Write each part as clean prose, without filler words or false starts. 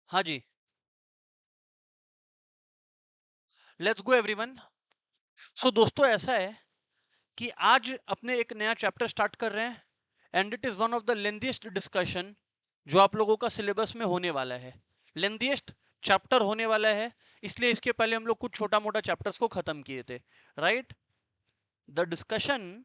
हाँ जी, let's go everyone. सो दोस्तों, ऐसा है कि आज अपने एक नया चैप्टर स्टार्ट कर रहे हैं and it is one of the lengthiest discussion जो आप लोगों का सिलेबस में होने वाला है। लेंथीएस्ट चैप्टर होने वाला है, इसलिए इसके पहले हम लोग कुछ छोटा मोटा चैप्टर्स को खत्म किए थे, right. The discussion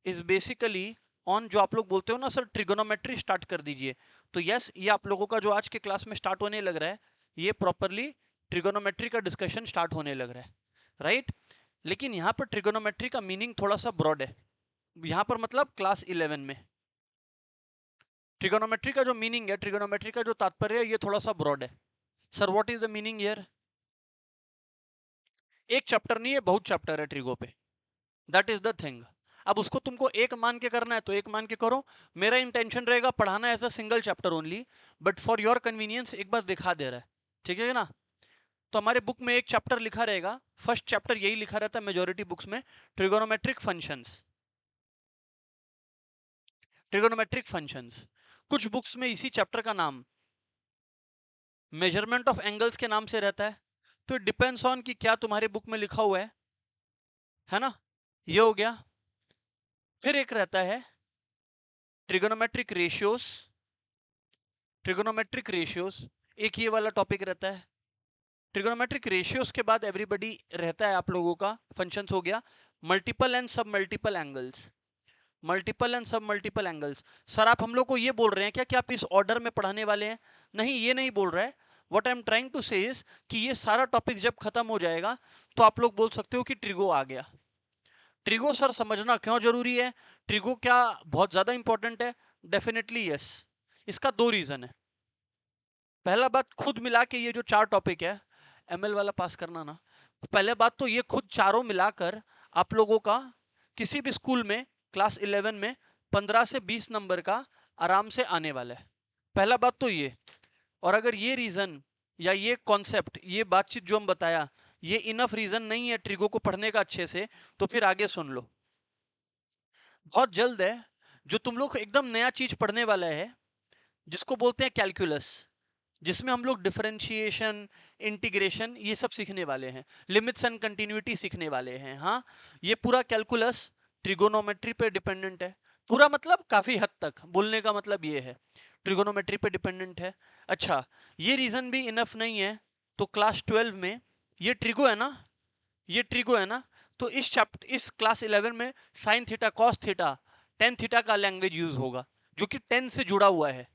is basically on, जो आप लोग बोलते हो ना सर ट्रिगोनोमेट्री स्टार्ट कर दीजिए, तो यस, ये आप लोगों का जो आज के क्लास में स्टार्ट होने लग रहा है, ये प्रॉपरली ट्रिगोनोमेट्री का डिस्कशन स्टार्ट होने लग रहा है, राइट। लेकिन यहाँ पर ट्रिगोनोमेट्री का मीनिंग थोड़ा सा ब्रॉड है। यहाँ पर मतलब क्लास 11 में ट्रिगोनोमेट्री का जो मीनिंग है, ट्रिगोनोमेट्री का जो तात्पर्य है, ये थोड़ा सा ब्रॉड है। Sir what is the meaning here? एक चैप्टर नहीं है, बहुत चैप्टर है ट्रिगो पे, दैट इज द थिंग। अब उसको तुमको एक मान के करना है तो एक मान के करो। मेरा इंटेंशन रहेगा पढ़ाना as a single chapter only, but for your convenience एक बार दिखा दे रहा है, ठीक है ना। तो हमारे बुक में एक चैप्टर लिखा रहेगा, फर्स्ट चैप्टर यही लिखा रहता है मेजोरिटी बुक्स में, ट्रिगोनोमेट्रिक फंक्शंस। ट्रिगोनोमेट्रिक फंक्शंस, कुछ बुक्स में इसी चैप्टर का नाम मेजरमेंट ऑफ एंगल्स के नाम से रहता है। तो डिपेंड्स ऑन कि क्या तुम्हारे बुक में लिखा हुआ है ना। ये हो गया। फिर एक रहता है ट्रिगोनोमेट्रिक रेशियोज। ट्रिगोनोमेट्रिक रेशियोज एक ये वाला टॉपिक रहता है। ट्रिगोनोमेट्रिक रेशियोज के बाद एवरीबडी रहता है आप लोगों का फंक्शंस हो गया, मल्टीपल एंड सब मल्टीपल एंगल्स। मल्टीपल एंड सब मल्टीपल एंगल्स। सर आप हम लोग को ये बोल रहे हैं क्या कि आप इस ऑर्डर में पढ़ाने वाले हैं? नहीं, ये नहीं बोल रहा है। What I am trying to say is कि ये सारा टॉपिक जब खत्म हो जाएगा तो आप लोग बोल सकते हो कि ट्रिगो आ गया। ट्रिगो सर समझना क्यों जरूरी है? ट्रिगो क्या बहुत ज्यादा इंपॉर्टेंट है? Definitely yes. इसका दो रीजन है। पहला बात, खुद मिला के ये जो चार टॉपिक है, एमएल वाला पास करना ना, पहले बात तो ये खुद चारों मिलाकर आप लोगों का किसी भी स्कूल में क्लास 11 में 15 से 20 नंबर का आराम से आने वाला है। पहला बात तो ये। और अगर ये रीजन या ये कॉन्सेप्ट, ये बातचीत जो हम बताया, ये इनफ रीजन नहीं है ट्रिगो को पढ़ने का अच्छे से, तो फिर आगे सुन लो। बहुत जल्द है जो तुम लोग एकदम नया चीज पढ़ने वाला है, जिसको बोलते हैं कैलकुलस, जिसमें हम लोग डिफरेंशिएशन, इंटीग्रेशन, ये सब सीखने वाले हैं, लिमिट्स एंड कंटिन्यूटी सीखने वाले हैं। हाँ, ये पूरा कैलकुलस ट्रिगोनोमेट्री पे डिपेंडेंट है। पूरा मतलब काफी हद तक बोलने का मतलब ये है, ट्रिगोनोमेट्री पे डिपेंडेंट है। अच्छा, ये रीजन भी इनफ नहीं है, तो क्लास 12 में ये ट्रिगो है ना, ये ट्रिगो है ना, तो इस चैप्टर, इस क्लास 11 में sine theta, cos theta, tan theta का लैंग्वेज यूज होगा, जो कि टेन से जुड़ा हुआ है।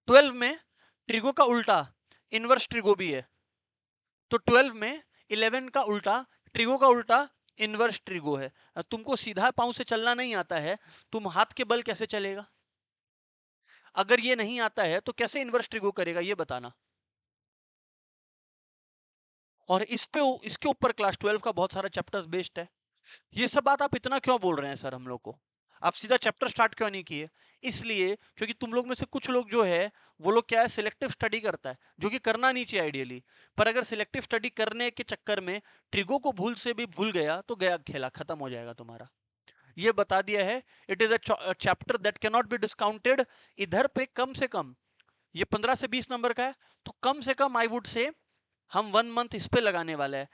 12 में ट्रिगो का उल्टा इनवर्स ट्रिगो भी है, तो 12 में 11 का उल्टा, ट्रिगो का उल्टा इनवर्स ट्रिगो है। तुमको सीधा पांव से चलना नहीं आता है, तुम हाथ के बल कैसे चलेगा? अगर ये नहीं आता है तो कैसे इनवर्स ट्रिगो करेगा, ये बताना। और इस पे, इसके ऊपर क्लास 12 का बहुत सारा चैप्टर्स बेस्ड है। ये सब बात आप इतना क्यों बोल रहे हैं सर हम लोग को? आप सीधा चैप्टर स्टार्ट क्यों नहीं किए? इसलिए क्योंकि तुम लोग में से कुछ लोग जो है, वो लोग क्या है, सिलेक्टिव स्टडी करता है, जो कि करना नहीं चाहिए आइडियली। पर अगर सिलेक्टिव स्टडी करने के चक्कर में ट्रिगो को भूल से भी भूल गया तो गया खेला, खत्म हो जाएगा तुम्हारा। ये बता दिया है, it is a chapter that can not be discounted. इधर पे कम से कम ये 15 से 20 नंबर का है, तो कम से कम आई वुड से हम 1 मंथ इस पे लगाने वाले हैं,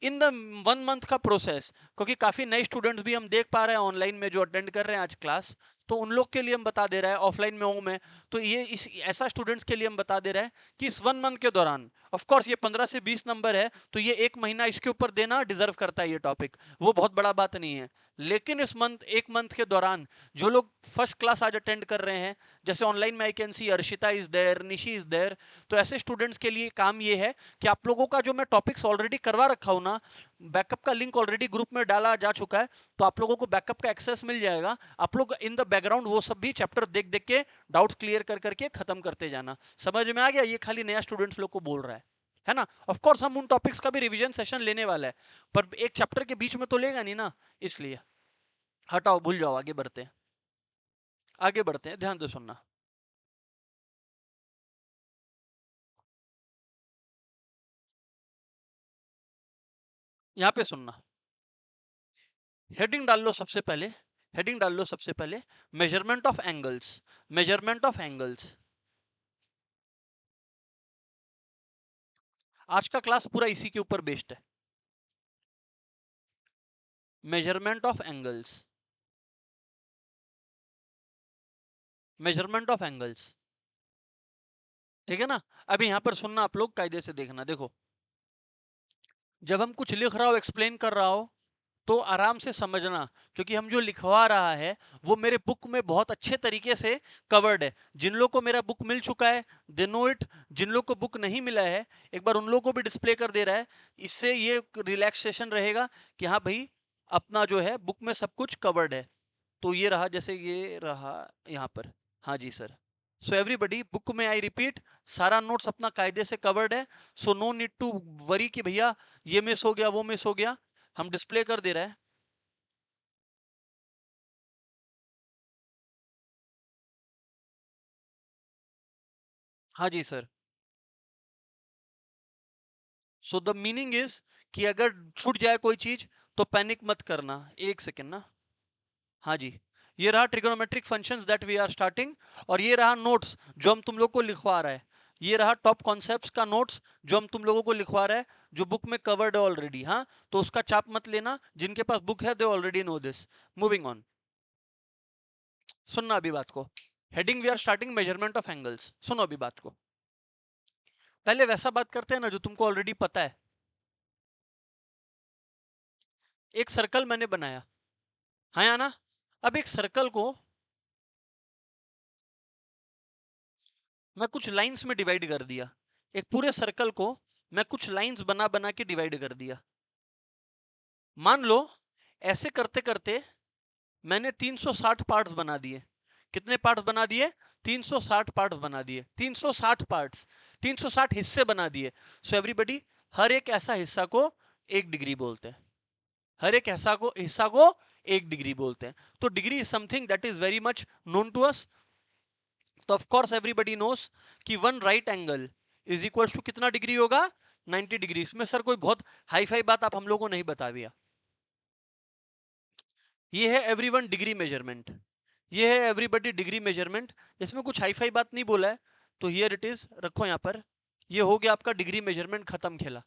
इन द 1 मंथ का प्रोसेस। क्योंकि काफी नए स्टूडेंट्स भी हम देख पा रहे हैं ऑनलाइन में जो अटेंड कर रहे हैं आज क्लास, तो उन लोग के लिए हम बता दे रहे हैं, ऑफलाइन में हूं मैं, तो ये इस ऐसा स्टूडेंट्स के लिए हम बता दे रहे हैं कि इस 1 मंथ के दौरान, ऑफ कोर्स ये 15 से 20 नंबर है, तो ये एक महीना इसके ऊपर देना डिजर्व करता है, ये टॉपिक वो बहुत बड़ा बात नहीं है। लेकिन इस मंथ, एक मंथ के दौरान जो लोग फर्स्ट क्लास आज अटेंड कर रहे हैं, जैसे ऑनलाइन में I can see Arshita is there, Nishi is there, तो ऐसे स्टूडेंट्स के लिए काम ये है कि आप लोगों का जो मैं टॉपिक्स ऑलरेडी करवा रखा हूं ना, बैकअप का लिंक ऑलरेडी ग्रुप में डाला जा चुका है, तो आप लोगों को बैकअप का एक्सेस मिल जाएगा। आप लोग इन द बैकग्राउंड वो सब भी चैप्टर देख देख के डाउट्स क्लियर कर करके खत्म करते जाना। समझ में आ गया? ये खाली नया स्टूडेंट्स लोग को बोल रहा है ना। ऑफ कोर्स हम उन टॉपिक्स का भी रिवीजन सेशन लेने वाला है, पर एक चैप्टर के बीच में तो लेगा नहीं ना, इसलिए हटाओ, भूल जाओ, आगे बढ़ते हैं। आगे बढ़ते हैं, ध्यान से सुनना। यहाँ पे सुनना, हेडिंग डाल लो सबसे पहले। हेडिंग डाल लो सबसे पहले, measurement of angles. Measurement of angles. आज का क्लास पूरा इसी के ऊपर बेस्ड है, measurement of angles, measurement of angles. ठीक है ना। अभी यहां पर सुनना, आप लोग कायदे से देखना। देखो, जब हम कुछ लिख रहा हो, एक्सप्लेन कर रहा हो, तो आराम से समझना, क्योंकि हम जो लिखवा रहा है वो मेरे बुक में बहुत अच्छे तरीके से कवर्ड है। जिन लोगों को मेरा बुक मिल चुका है दे नो इट, जिन लोगों को बुक नहीं मिला है एक बार उन लोगों को भी डिस्प्ले कर दे रहा है। इससे ये रिलैक्सेशन रहेगा कि हाँ भाई, अपना जो है बुक में सब कुछ कवर्ड है। तो ये रहा, जैसे ये रहा यहाँ पर। हाँ जी सर। सो एवरीबडी, बुक में आई रिपीट, सारा नोट्स अपना कायदे से कवर्ड है। So no need to worry कि भैया ये मिस हो गया वो मिस हो गया, हम डिस्प्ले कर दे रहे हैं। हाँ जी sir. So the meaning is कि अगर छूट जाए कोई चीज तो पैनिक मत करना। एक सेकेंड ना। हाँ जी। ये रहा trigonometric functions that we are starting, और ये रहा नोट्स जो हम तुम लोग को लिखवा रहा है। ये रहा टॉप कॉन्सेप्ट्स का नोट्स जो हम तुम लोगों को लिखवा रहा है, जो बुक में कवर्ड है ऑलरेडी। हाँ, तो उसका चाप मत लेना, जिनके पास बुक है they already know this. Moving on, सुनना अभी बात को। Heading we are starting measurement of angles. सुनो अभी बात को। पहले वैसा बात करते हैं ना जो तुमको ऑलरेडी पता है। एक सर्कल मैंने बनाया, हाँ या ना। अब एक सर्कल को मैं कुछ लाइंस में डिवाइड कर दिया। एक पूरे सर्कल को मैं कुछ लाइंस बना बना के डिवाइड कर दिया। मान लो ऐसे करते करते मैंने 360 पार्ट्स बना दिए। कितने पार्ट्स बना दिए? 360 पार्ट्स बना दिए। 360 पार्ट्स, 360 हिस्से बना दिए। सो एवरीबॉडी, हर एक ऐसा हिस्सा को 1 डिग्री बोलते हैं। हर एक हिस्सा को 1 डिग्री बोलते हैं। तो degree is something that is very much known to us. तो ऑफ कोर्स एवरीबॉडी नोस कि one right angle is equal to कितना डिग्री होगा? 90 डिग्री। इसमें सर कोई बहुत हाई फाई बात आप हम लोगों को नहीं बता दिया। ये है एवरीवन डिग्री मेजरमेंट, ये है एवरीबॉडी डिग्री मेजरमेंट। इसमें कुछ हाई फाई बात नहीं बोला है। तो हियर इट इज, रखो यहाँ पर। ये हो गया आपका डिग्री मेजरमेंट, खत्म खेला।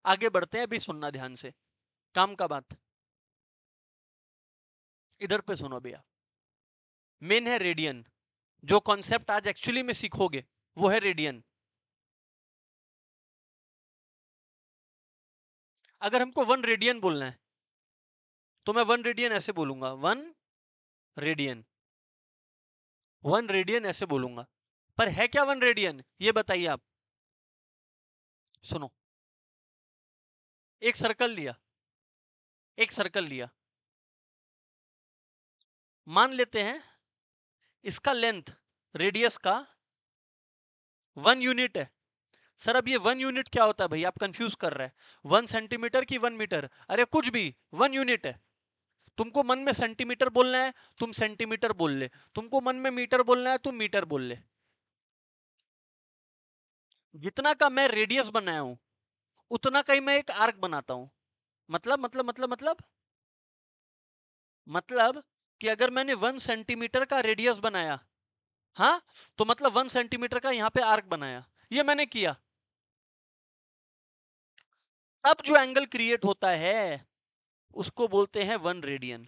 आगे बढ़ते हैं, अभी सुनना ध्यान से, काम का बात। इधर पे सुनो भैया। मेन है रेडियन। जो कॉन्सेप्ट आज एक्चुअली में सीखोगे वो है रेडियन। अगर हमको 1 रेडियन बोलना है तो मैं 1 रेडियन ऐसे बोलूंगा, 1 रेडियन। 1 रेडियन ऐसे बोलूंगा। पर है क्या 1 रेडियन, ये बताइए आप। सुनो, एक सर्कल लिया, एक सर्कल लिया। मान लेते हैं इसका लेंथ रेडियस का 1 यूनिट है। सर अब ये 1 यूनिट क्या होता है भाई, आप कंफ्यूज कर रहे हैं। 1 सेंटीमीटर की 1 मीटर, अरे कुछ भी, 1 यूनिट है। तुमको मन में सेंटीमीटर बोलना है तुम सेंटीमीटर बोल ले, तुमको मन में मीटर बोलना है तुम मीटर बोल ले। जितना का मैं रेडियस बनाया हूं उतना का ही मैं एक आर्क बनाता हूं। मतलब कि अगर मैंने 1 सेंटीमीटर का रेडियस बनाया, हाँ, तो मतलब 1 सेंटीमीटर का यहां पे आर्क बनाया, ये मैंने किया। अब जो एंगल क्रिएट होता है उसको बोलते हैं 1 रेडियन।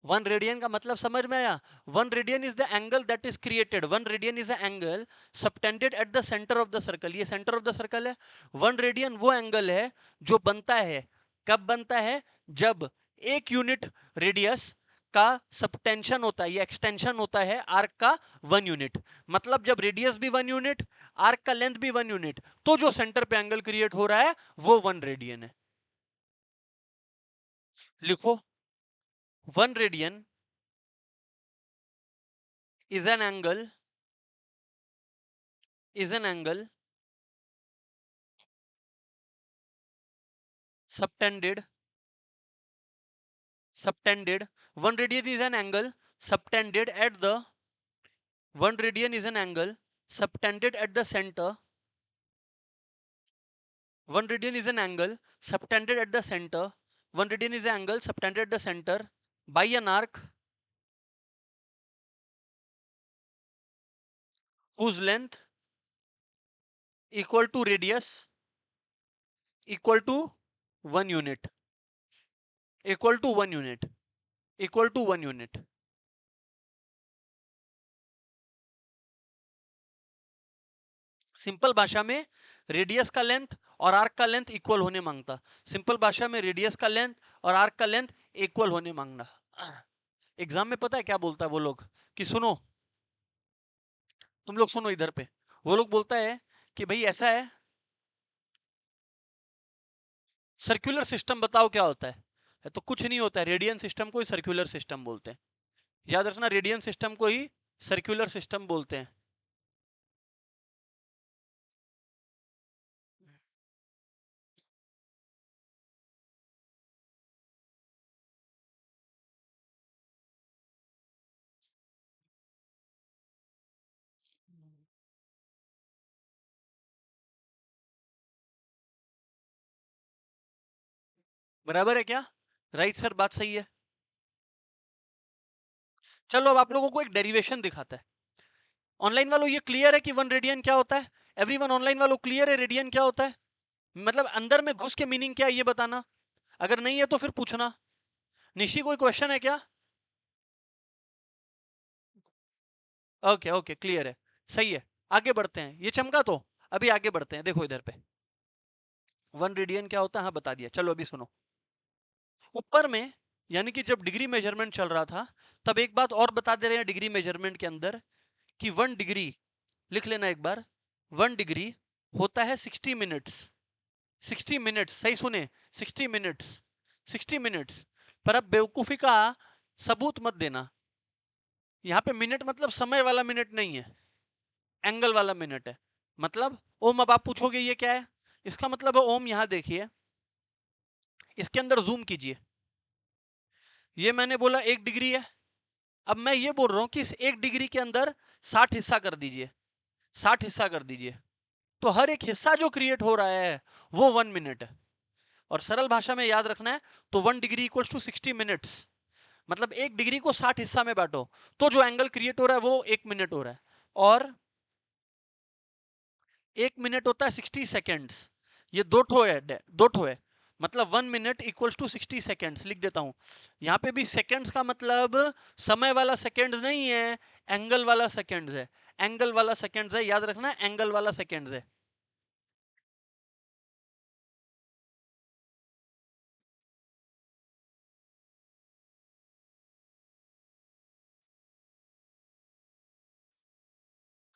1 रेडियन का मतलब समझ में आया? 1 radian is the angle that is created. 1 radian is the angle subtended at the centre of the circle. ये सेंटर ऑफ द सर्कल है। 1 रेडियन वो एंगल है जो बनता है, कब बनता है? जब 1 यूनिट रेडियस का सबटेंशन होता है या एक्सटेंशन होता है आर्क का 1 यूनिट। मतलब जब रेडियस भी 1 यूनिट, आर्क का लेंथ भी 1 यूनिट, तो जो सेंटर पे एंगल क्रिएट हो रहा है वो 1 रेडियन है। लिखो, 1 radian is an angle, is an angle subtended, subtended. 1 radian is an angle subtended at the, 1 radian is an angle subtended at the center. 1 radian is an angle subtended at the center. 1 radian is an angle subtended at the center by an arc whose length equal to radius equal to 1 unit equal to 1 unit equal to 1 unit. सिंपल भाषा में radius का length और arc का length equal होने मांगता। Simple भाषा में रेडियस का लेंथ और आर्क का लेंथ इक्वल होने मांगना। एग्जाम में पता है क्या बोलता है वो लोग कि सुनो, तुम लोग सुनो इधर पे, वो लोग बोलता है कि भाई ऐसा है, सर्कुलर सिस्टम बताओ क्या होता है। तो कुछ नहीं होता है, रेडियन सिस्टम को ही सर्कुलर सिस्टम बोलते हैं। याद रखना, रेडियन सिस्टम को ही सर्कुलर सिस्टम बोलते हैं। बराबर है क्या? राइट सर, बात सही है। चलो अब आप लोगों को एक डेरिवेशन दिखाता है। ऑनलाइन वालों ये क्लियर है कि 1 रेडियन क्या होता है? एवरीवन ऑनलाइन वालों क्लियर है रेडियन क्या होता है? मतलब अंदर में घुस के मीनिंग क्या है ये बताना, अगर नहीं है तो फिर पूछना। निशी कोई क्वेश्चन है क्या? ओके ओके, क्लियर है, सही है। आगे बढ़ते हैं, ये चमका तो अभी आगे बढ़ते हैं। देखो इधर पे 1 रेडियन क्या होता है, हाँ बता दिया। चलो अभी सुनो, ऊपर में यानी कि जब डिग्री मेजरमेंट चल रहा था तब एक बात और बता दे रहे हैं डिग्री मेजरमेंट के अंदर कि 1 डिग्री, लिख लेना एक बार, 1 डिग्री होता है 60 मिनट्स। 60 मिनट्स, सही सुने, 60 मिनट्स, 60 मिनट्स। पर अब बेवकूफी का सबूत मत देना, यहाँ पे मिनट मतलब समय वाला मिनट नहीं है, एंगल वाला मिनट है। मतलब ओम, अब आप पूछोगे ये क्या है, इसका मतलब है ओम, यहाँ देखिए, इसके अंदर जूम कीजिए, ये मैंने बोला 1 डिग्री है। अब मैं ये बोल रहा हूं कि इस 1 डिग्री के अंदर 60 हिस्सा कर दीजिए, 60 हिस्सा कर दीजिए, तो हर एक हिस्सा जो क्रिएट हो रहा है वो 1 मिनट है। और सरल भाषा में याद रखना है, तो 1 डिग्री इक्वल्स टू 60 मिनट्स। मतलब 1 डिग्री को 60 हिस्सा में बांटो तो जो एंगल क्रिएट हो रहा है वो 1 मिनट हो रहा है। और 1 मिनट होता है 60 सेकेंड्स। ये दो ठो है, दो ठो है। मतलब 1 मिनट इक्वल्स टू 60 सेकेंड्स, लिख देता हूं। यहाँ पे भी सेकेंड्स का मतलब समय वाला सेकेंड्स नहीं है, एंगल वाला सेकेंड्स है। एंगल वाला सेकेंड्स है, याद रखना, एंगल वाला सेकेंड्स है।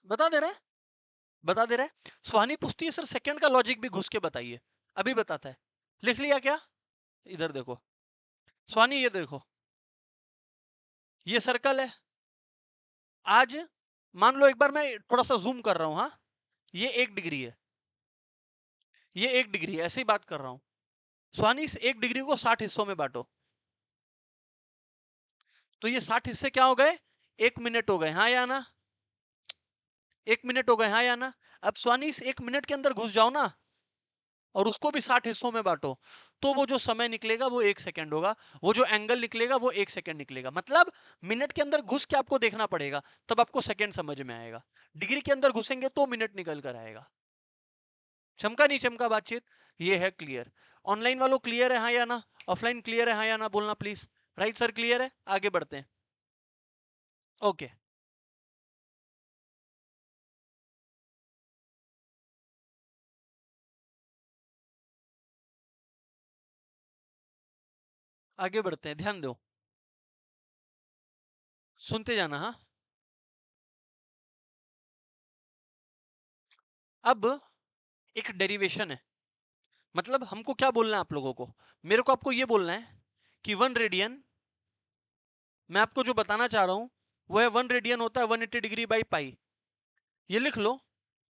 बता दे रहा है, बता दे रहा है। सुहानी पूछती है सर सेकंड का लॉजिक भी घुस के बताइए। अभी बताता है। लिख लिया क्या? इधर देखो सुहानी, ये देखो, ये सर्कल है। आज मान लो, एक बार मैं थोड़ा सा जूम कर रहा हूं, हाँ, ये 1 डिग्री है, ये 1 डिग्री है, ऐसे ही बात कर रहा हूं। सुहानी, इस 1 डिग्री को 60 हिस्सों में बांटो, तो ये 60 हिस्से क्या हो गए? 1 मिनट हो गए, हाँ या ना? 1 मिनट हो गए, हाँ या ना? अब सुहानी इस 1 मिनट के अंदर घुस जाओ ना, और उसको भी 60 हिस्सों में बांटो, तो वो जो समय निकलेगा वो 1 सेकंड होगा, वो जो एंगल निकलेगा वो 1 सेकंड निकलेगा। मतलब मिनट के अंदर घुस के आपको देखना पड़ेगा, तब आपको सेकंड समझ में आएगा। डिग्री के अंदर घुसेंगे तो मिनट निकल कर आएगा। चमका नहीं चमका बातचीत? ये है क्लियर। ऑनलाइन वालों क्लियर है हाँ या ना? ऑफलाइन क्लियर है हाँ या ना, बोलना प्लीज। राइट सर, क्लियर है, आगे बढ़ते हैं। ओके, आगे बढ़ते हैं, ध्यान दो, सुनते जाना हाँ। अब एक डेरिवेशन है, मतलब हमको क्या बोलना है आप लोगों को, मेरे को आपको ये बोलना है कि 1 रेडियन, मैं आपको जो बताना चाह रहा हूं वो है 1 रेडियन होता है 180 डिग्री बाई पाई। ये लिख लो।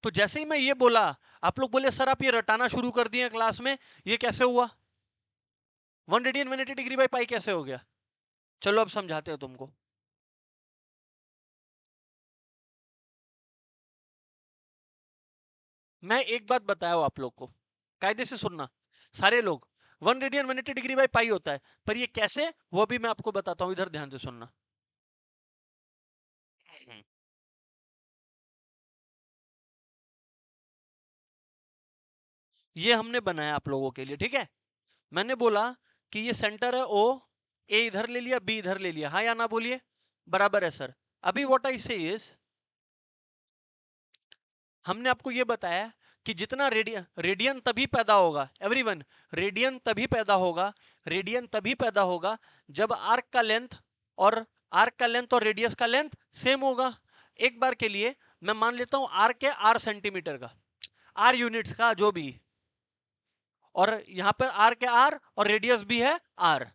तो जैसे ही मैं ये बोला, आप लोग बोले सर आप ये रटाना शुरू कर दिए क्लास में, ये कैसे हुआ? 1 रेडियन 180 डिग्री बाई पाई कैसे हो गया? चलो अब समझाते हो तुमको। मैं एक बात बताया हूं आप लोग को, कायदे से सुनना सारे लोग। 1 रेडियन 180 डिग्री बाई पाई होता है, पर ये कैसे, वो भी मैं आपको बताता हूं, इधर ध्यान से सुनना। ये हमने बनाया आप लोगों के लिए, ठीक है। मैंने बोला कि ये सेंटर है ओ, ए इधर ले लिया, बी इधर ले लिया, हाँ या ना बोलिए, बराबर है सर। अभी व्हाट आई से इज, हमने आपको ये बताया कि जितना रेडियन तभी पैदा होगा, एवरीवन, रेडियन तभी पैदा होगा, रेडियन तभी पैदा होगा जब आर्क का लेंथ और रेडियस का लेंथ सेम होगा। एक बार के लिए मैं मान लेता हूं आर्क है आर सेंटीमीटर का, आर यूनिट्स का जो भी, और यहां पर आर्क है आर और रेडियस भी है आर।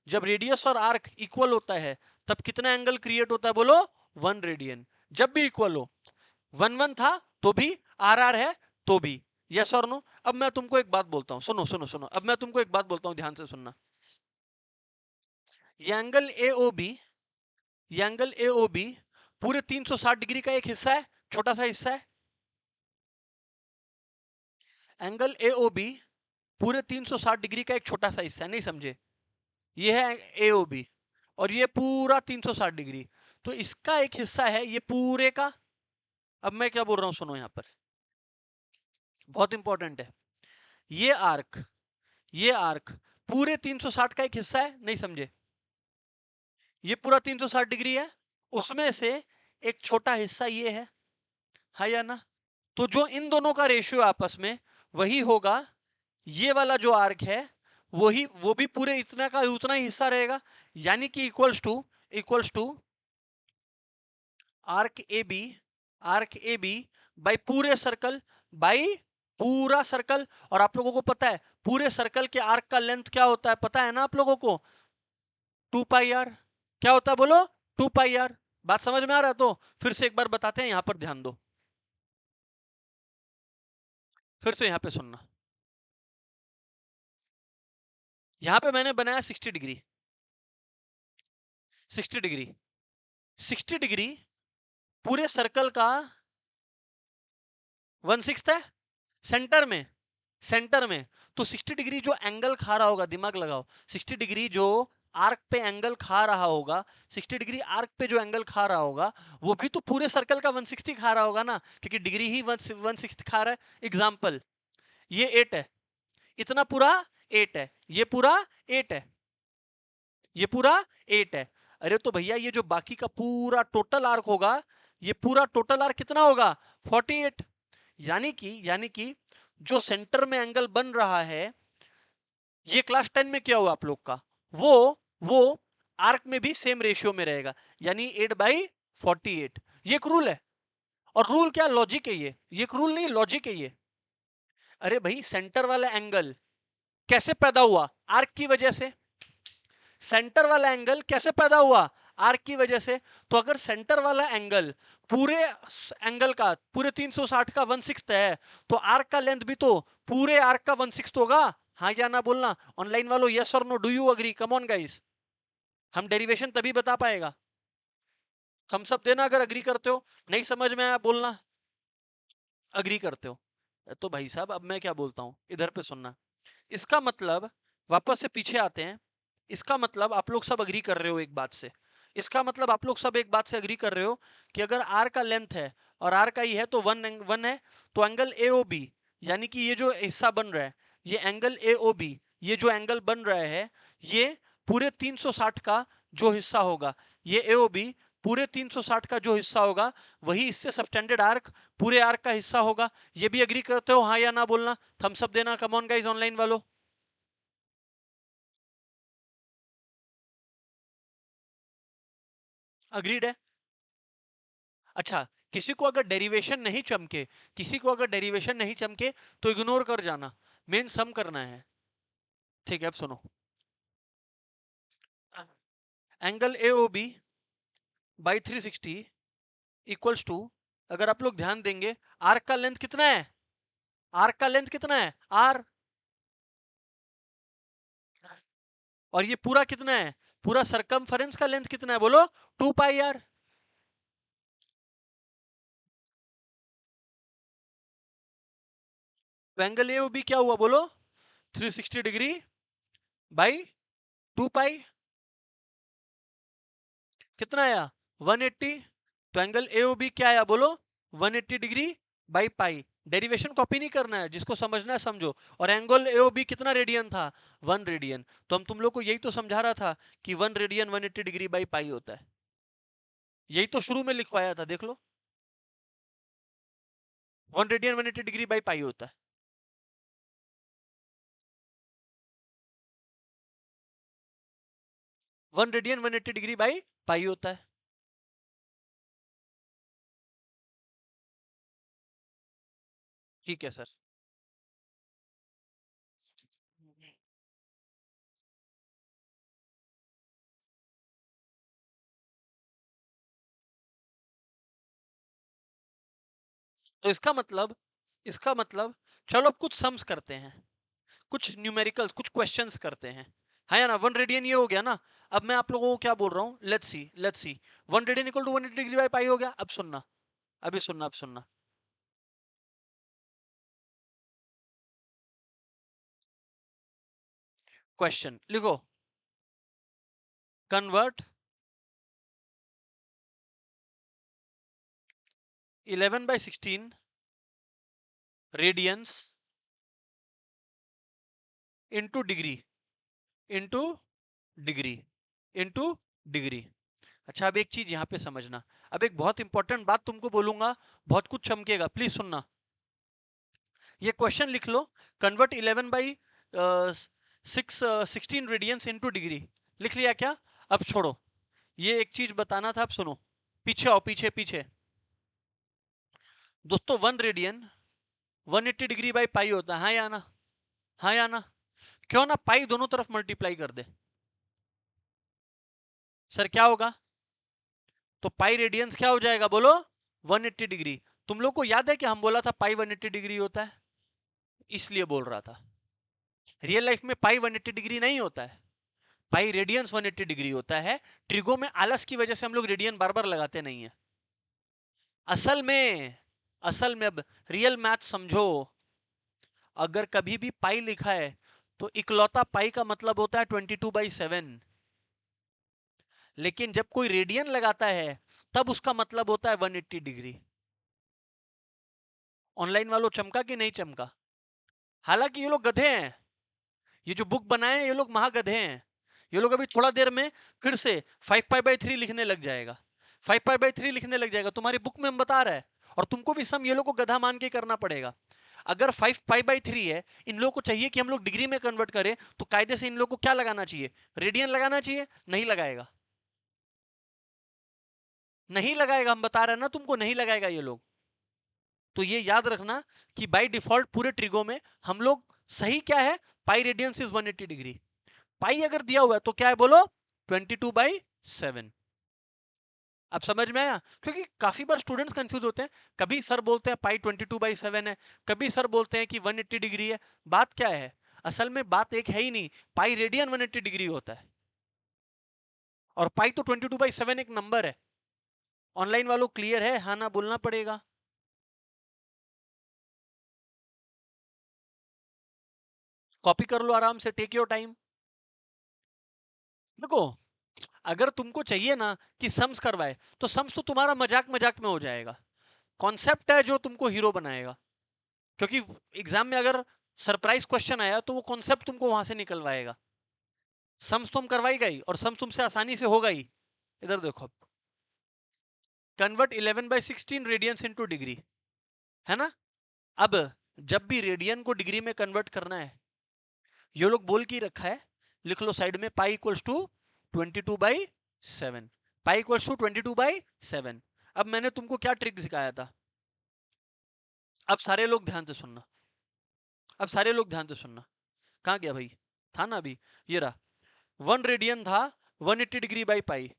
जब रेडियस और आर्क इक्वल होता है तब कितना एंगल क्रिएट होता है बोलो, 1 रेडियन। जब भी इक्वल हो, 1 1 था तो भी, आर आर है तो भी, यस और नो। अब मैं तुमको एक बात बोलता हूं, सुनो सुनो सुनो, अब मैं तुमको एक बात बोलता हूं, ध्यान से सुनना। ये एंगल ए ओ बी, ये एंगल ए ओ बी पूरे 360 डिग्री का एक हिस्सा है, छोटा सा हिस्सा है। एंगल ए ओ बी पूरे 360 डिग्री का एक छोटा सा हिस्सा है, नहीं समझे। ये है ए ओ बी और ये पूरा 360 डिग्री, तो इसका एक हिस्सा है ये पूरे का। अब मैं क्या बोल रहा हूं सुनो, यहां पर बहुत इंपॉर्टेंट है। ये आर्क, ये आर्क पूरे 360 का एक हिस्सा है, नहीं समझे। ये पूरा 360 डिग्री है, उसमें से एक छोटा हिस्सा ये है या ना। तो जो इन दोनों का रेशियो आपस में वही होगा, ये वाला जो आर्क है वही, वो भी पूरे इतना का उतना ही हिस्सा रहेगा, यानी कि equals to arc A B, arc A B by पूरे सर्कल, बाई पूरा सर्कल। और आप लोगों को पता है पूरे सर्कल के आर्क का लेंथ क्या होता है, पता है ना आप लोगों को, 2 पाई आर। क्या होता है बोलो, 2 पाई आर। बात समझ में आ रहा है? तो फिर से एक बार बताते हैं, यहां पर ध्यान दो, फिर से यहां पे सुनना। यहां पे मैंने बनाया 60 डिग्री, 60 डिग्री, 60 डिग्री पूरे सर्कल का 1/6 है, सेंटर में, सेंटर में। तो 60 डिग्री जो एंगल खा रहा होगा, दिमाग लगाओ, 60 डिग्री जो आर्क पे एंगल खा रहा होगा, 60 डिग्री आर्क पे जो एंगल खा रहा होगा, वो भी तो पूरे सर्कल का 160 खा रहा होगा ना, क्योंकि डिग्री ही 160 खा रहा है। एग्जाम्पल, ये 8 है, इतना पूरा 8 है, ये पूरा 8 है, ये पूरा 8 है। अरे तो भैया ये जो बाकी का पूरा टोटल आर्क होगा, ये पूरा टोटल आर्क कितना होगा, 48। यानी कि जो सेंटर में एंगल बन रहा है, ये क्लास 10 में क्या हुआ आप लोग का, वो वो आर्क में भी सेम रेशियो में रहेगा, यानी 8/48। ये एक रूल है। और रूल क्या, लॉजिक है ये एक रूल नहीं, लॉजिक है ये। अरे भाई सेंटर वाला एंगल कैसे पैदा हुआ, आर्क की वजह से। सेंटर वाला एंगल कैसे पैदा हुआ, आर्क की वजह से। तो अगर सेंटर वाला एंगल पूरे एंगल का, पूरे 360 का 1/6 है, तो आर्क का लेंथ भी तो पूरे आर्क का 1/6 होगा। हाँ या ना बोलना, ऑनलाइन वालों, यस और no, do you agree, come on guys. हम डेरिवेशन तभी बता पाएगा, थम्स अप देना अगर अग्री करते हो, नहीं समझ में आया बोलना अग्री करते हो। तो भाई साहब अब मैं क्या बोलता हूं, इधर पे सुनना। इसका मतलब, वापस से पीछे आते हैं, इसका मतलब आप लोग सब अग्री कर रहे हो एक बात से, इसका मतलब आप लोग सब एक बात से अग्री कर रहे हो कि अगर आर का लेंथ है और आर का ही है तो 1 है, तो एंगल ए ओ बी, यानी कि ये जो हिस्सा बन रहा है, ये एंगल ए ओ बी, ये जो एंगल बन रहा है, ये पूरे 360 का जो हिस्सा होगा, ये ए ओ बी पूरे 360 का जो हिस्सा होगा, वही इससे सबटेंडेड आर्क पूरे आर्क का हिस्सा होगा। ये भी अग्री करते हो, हाँ या ना बोलना, थम्स अप देना, कम ऑन गाइस ऑनलाइन वालों। अग्रीड है। अच्छा, किसी को अगर डेरिवेशन नहीं चमके, किसी को अगर डेरिवेशन नहीं चमके तो इग्नोर कर जाना, मेन सम करना है। ठीक है, अब सुनो, angle A O B by 360 equals to, अगर आप लोग ध्यान देंगे, आर्क का लेंथ कितना है, आर्क का लेंथ कितना है आर, और ये पूरा कितना है, पूरा सरकमफेरेंस का लेंथ कितना है बोलो, 2 पाई आर। तो एंगल ए ओ बी क्या हुआ बोलो, 360 डिग्री बाई 2 पाई, कितना आया, 180। तो एंगल ए ओ बी क्या आया बोलो, 180 degree by pi. Derivation copy नहीं करना है, जिसको समझना है समझो। और एंगल एओबी कितना रेडियन था? 1 रेडियन। तो हम तुम लोग को यही तो समझा रहा था कि 1 रेडियन 180 डिग्री बाई पाई होता है। यही तो शुरू में लिखवाया था, देख लो। 1 रेडियन 180 डिग्री बाई पाई होता है। 1 रेडियन 180 डिग्री बाई पाई होता है। ठीक है सर। तो इसका मतलब चलो अब कुछ सम्स करते हैं, कुछ न्यूमेरिकल्स, कुछ क्वेश्चंस करते हैं। हाँ या ना? 1 रेडियन ये हो गया ना। अब मैं आप लोगों को क्या बोल रहा हूँ, let's see 1 radian equal to 180 degree by pi हो गया। अब सुनना, अभी सुनना, अब सुनना। क्वेश्चन लिखो, convert 11/16 radians into degree, into degree, into degree. अच्छा, अब एक चीज यहां पे समझना। अब एक बहुत इंपॉर्टेंट बात तुमको बोलूंगा, बहुत कुछ चमकेगा, प्लीज सुनना। ये क्वेश्चन लिख लो, कन्वर्ट 11/16 रेडियंस इंटू डिग्री। लिख लिया क्या? अब छोड़ो, ये एक चीज बताना था, अब सुनो। पीछे आओ, पीछे पीछे। दोस्तों 1 रेडियन 180 डिग्री बाई पाई होता है, हाँ या ना? हाँ या ना? क्यों ना पाई दोनों तरफ मल्टीप्लाई कर दे। सर क्या होगा? तो पाई रेडियंस क्या हो जाएगा बोलो? 180 डिग्री। तुम लोग को याद है कि हम बोला था पाई 180 डिग्री होता है? इसलिए बोल रहा था। रियल लाइफ में पाई 180 डिग्री नहीं होता है, पाई रेडियंस 180 डिग्री होता है। ट्रिगो में आलस की वजह से हम लोग रेडियन बार बार लगाते नहीं है। असल में असल में अब रियल मैथ समझो। अगर कभी भी पाई लिखा है तो इकलौता पाई का मतलब होता है 22/7। लेकिन जब कोई रेडियन लगाता है तब उसका मतलब होता है 180 डिग्री। ऑनलाइन वालों चमका कि नहीं चमका? हालांकि ये लोग गधे हैं, ये जो बुक बनाए हैं ये लोग महागधे हैं। ये लोग अभी थोड़ा देर में फिर से 5π/3 लिखने लग जाएगा। 5π/3 लिखने लग जाएगा, तुम्हारी बुक में हम बता रहे हैं। और तुमको भी सम ये लोग को गधा मान के करना पड़ेगा। अगर 5π/3 है, इन लोगों को चाहिए कि हम लोग डिग्री में कन्वर्ट करें, तो कायदे से इन लोगों को क्या लगाना चाहिए? रेडियन लगाना चाहिए। नहीं लगाएगा, नहीं लगाएगा, हम बता रहे हैं ना तुमको, नहीं लगाएगा ये लोग। तो ये याद रखना कि बाय डिफॉल्ट पूरे ट्रिगो में हम लोग सही क्या है, पाई रेडियंस इज 180 डिग्री। पाई अगर दिया हुआ है तो क्या है बोलो? 22/7। अब समझ में आया? क्योंकि काफी बार स्टूडेंट्स कंफ्यूज होते हैं। कभी सर बोलते हैं पाई 22/7 है, कभी सर बोलते हैं कि 180 डिग्री है। बात क्या है? असल में बात एक है ही नहीं, पाई रेडियन 180 डिग्री होता है। और पाई तो 22/7 एक नंबर है। ऑनलाइन वालों क्लियर है? हाँ ना बोलना पड़ेगा। कॉपी कर लो आराम से, टेक योर टाइम। देखो, अगर तुमको चाहिए ना कि सम्स करवाए, तो सम्स तो तुम्हारा मजाक मजाक में हो जाएगा। कॉन्सेप्ट है जो तुमको हीरो बनाएगा। क्योंकि एग्जाम में अगर सरप्राइज क्वेश्चन आया तो वो कॉन्सेप्ट तुमको वहां से निकलवाएगा। सम्स तुम करवाएगा ही, और सम्स तुमसे आसानी से होगा ही। इधर देखो, कन्वर्ट 11/16 रेडियंस इनटू डिग्री, है ना? अब जब भी रेडियन को डिग्री में कन्वर्ट करना है, ये लोग बोल के रखा है, लिख लो साइड में, pi equals to 22/7। Pi equals to 22/7। अब मैंने तुमको क्या ट्रिक सिखाया था? अब सारे लोग ध्यान से सुनना, अब सारे लोग ध्यान से सुनना। कहाँ गया भाई? था ना अभी, ये रहा। 1 रेडियन था 180 डिग्री बाई पाई।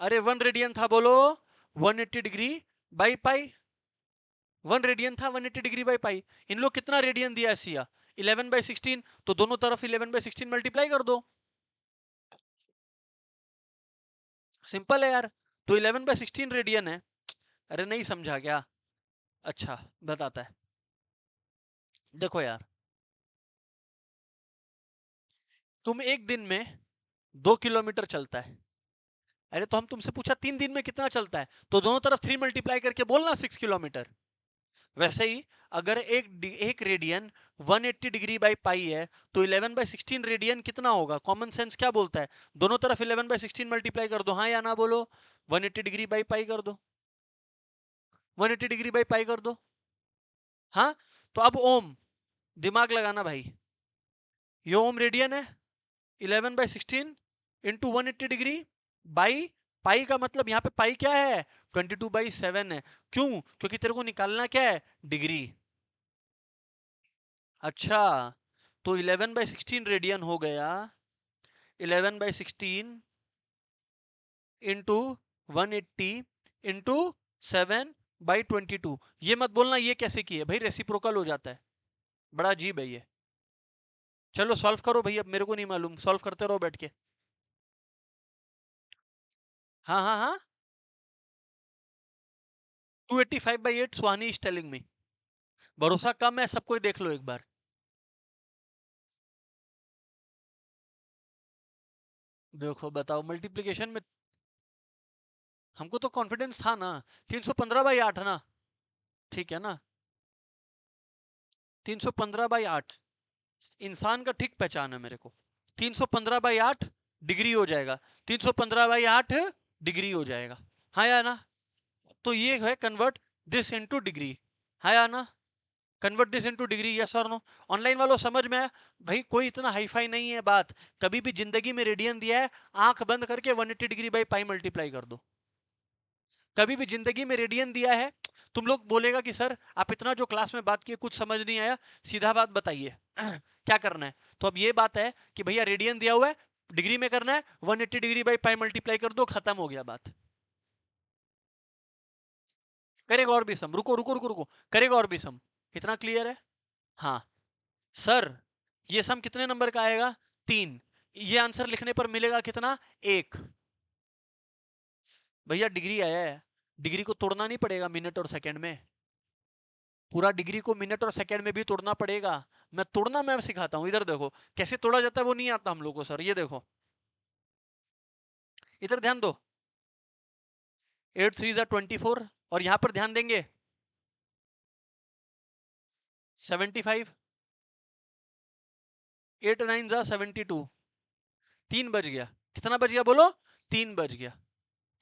अरे 1 रेडियन था बोलो, 180 डिग्री बाई पाई। 1 रेडियन था 180 डिग्री बाई पाई। इन लोग कितना रेडियन दिया है सिया? 11/16। तो दोनों तरफ 11/16 मल्टीप्लाई कर दो, सिंपल है यार। तो 11/16 रेडियन है। अरे नहीं समझा क्या? अच्छा, बताता है। देखो यार, तुम एक दिन में 2 किलोमीटर चलता है। अरे तो हम तुमसे पूछा 3 दिन में कितना चलता है, तो दोनों तरफ 3 मल्टीप्लाई करके बोलना 6 किलोमीटर। वैसे ही अगर एक रेडियन 180 डिग्री बाई पाई है तो 11/16 रेडियन कितना होगा? कॉमन सेंस क्या बोलता है? दोनों तरफ 11/16 मल्टीप्लाई कर दो, हाँ या ना बोलो। 180 डिग्री बाई पाई कर दो, 180 डिग्री बाई पाई कर दो। हाँ, तो अब ओम, दिमाग लगाना भाई, ये ओम रेडियन है, 11/16 इंटू 180 डिग्री बाई पाई का मतलब यहाँ पे पाई क्या है? 22/7 है। क्यों? क्योंकि तेरे को निकालना क्या है? डिग्री। अच्छा, तो 11/16 रेडियन हो गया 11/16 इंटू 180 इंटू 7/22। ये मत बोलना ये कैसे की है भाई, रेसिप्रोकल हो जाता है, बड़ा अजीब है ये। चलो सॉल्व करो भाई, अब मेरे को नहीं मालूम, सॉल्व करते रहो बैठ के। हाँ हाँ हाँ, 285/8 सुहानी इज टेलिंग मी। भरोसा कम है, सब कोई देख लो एक बार। देखो बताओ मल्टीप्लिकेशन में, हमको तो कॉन्फिडेंस था ना। 315/8 ना, ठीक है ना, 315/8 इंसान का ठीक पहचान है मेरे को। 315/8 डिग्री हो जाएगा, 315/8 डिग्री हो जाएगा, हाँ या ना? तो ये है कन्वर्ट दिस इनटू डिग्री, हाँ या ना? Convert this into degree, yes और नो? ऑनलाइन वालों समझ में आया? भाई कोई इतना हाईफाई नहीं है बात, कभी भी जिंदगी में रेडियन दिया है, आंख बंद करके 180 डिग्री बाई पाई मल्टीप्लाई कर दो। कभी भी जिंदगी में रेडियन दिया है, तुम लोग बोलेगा कि सर आप इतना जो क्लास में बात किए कुछ समझ नहीं आया, सीधा बात बताइए क्या करना है? तो अब ये बात है कि भैया रेडियन दिया हुआ है, डिग्री में करना है, 180 डिग्री बाई पाई मल्टीप्लाई कर दो, खत्म हो गया बात। करेगा और भी सम, रुको रुको रुको रुको, करेगा और भी सम, इतना क्लियर है? हाँ सर, ये सम कितने नंबर का आएगा? 3। ये आंसर लिखने पर मिलेगा कितना? 1। भैया डिग्री आया है, डिग्री को तोड़ना नहीं पड़ेगा मिनट और सेकंड में, पूरा डिग्री को मिनट और सेकंड में भी तोड़ना पड़ेगा। मैं सिखाता हूँ, इधर देखो कैसे तोड़ा जाता है, वो नहीं आता हम लोग को सर, ये देखो इधर ध्यान दो। 8 3 24, और यहां पर ध्यान देंगे 75, 8 9 72, 3 बज गया। कितना बज गया बोलो? 3 बज गया,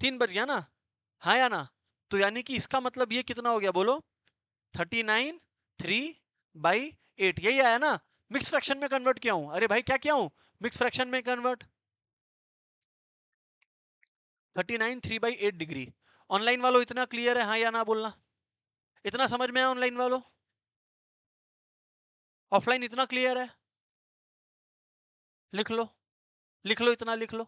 3 बज गया ना, हाँ या ना? तो यानी कि इसका मतलब ये कितना हो गया बोलो? 39 3/8, यही आया ना? मिक्स फ्रैक्शन में कन्वर्ट किया हूं, अरे भाई क्या किया हूं? मिक्स फ्रैक्शन में कन्वर्ट। 39 3/8 डिग्री। ऑनलाइन वालों इतना क्लियर है, हाँ या ना बोलना? इतना समझ में आया ऑनलाइन वालों? ऑफलाइन इतना क्लियर है? लिख लो, लिख लो, इतना लिख लो।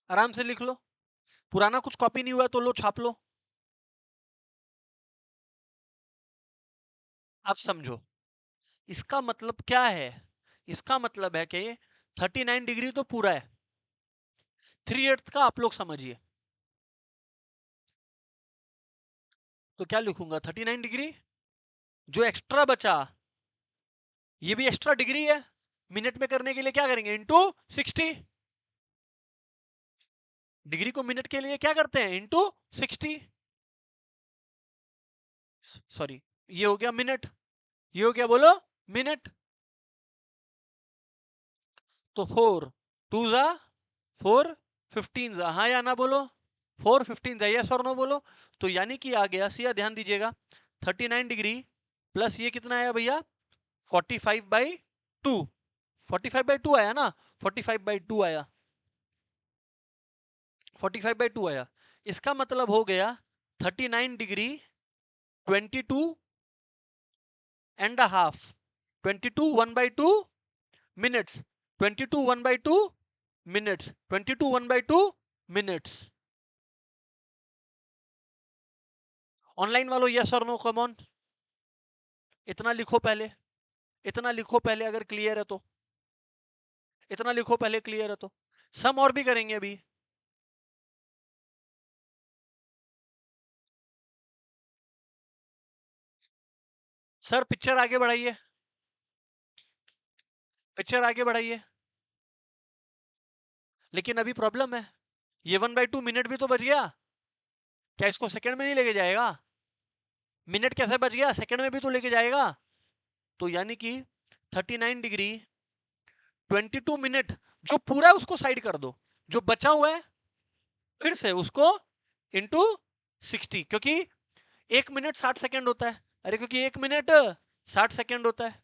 आराम से लिख लो, पुराना कुछ कॉपी नहीं हुआ तो लो छाप लो। आप समझो, इसका मतलब क्या है? इसका मतलब है कि 39 डिग्री तो पूरा है, 3/8 का आप लोग समझिए। तो क्या लिखूंगा? 39 डिग्री, जो एक्स्ट्रा बचा ये भी एक्स्ट्रा डिग्री है, मिनट में करने के लिए क्या करेंगे? इंटू 60। डिग्री को मिनट के लिए क्या करते हैं? इंटू 60। सॉरी, ये हो गया मिनट, ये हो गया बोलो मिनट। तो 4 2 जा 4 15 जा, हाँ या ना बोलो? 4 15 जा, यस और नो बोलो? तो यानी कि आ गया सीधा, ध्यान दीजिएगा, 39 डिग्री प्लस ये कितना आया भैया? 45/2, 45/2 आया ना, 45/2 आया, 45/2 आया। इसका मतलब हो गया 39 degree 22.5, 22 1/2 minutes, 22 1/2 minutes, 22 1/2 minutes. Online वालों यस और नो कम ऑन, इतना लिखो पहले, इतना लिखो पहले अगर क्लियर है तो, इतना लिखो पहले क्लियर है तो। सम और भी करेंगे अभी। सर पिक्चर आगे बढ़ाइए, पिक्चर आगे बढ़ाइए। लेकिन अभी प्रॉब्लम है, ये 1/2 मिनट भी तो बच गया, क्या इसको सेकंड में नहीं लेके जाएगा? मिनट कैसे बच गया, सेकंड में भी तो लेके जाएगा। तो यानी कि 39 डिग्री 22 मिनट जो पूरा है उसको साइड कर दो, जो बचा हुआ है फिर से उसको इंटू 60, क्योंकि 1 मिनट 60 सेकंड होता है। अरे क्योंकि 1 मिनट 60 सेकंड होता है।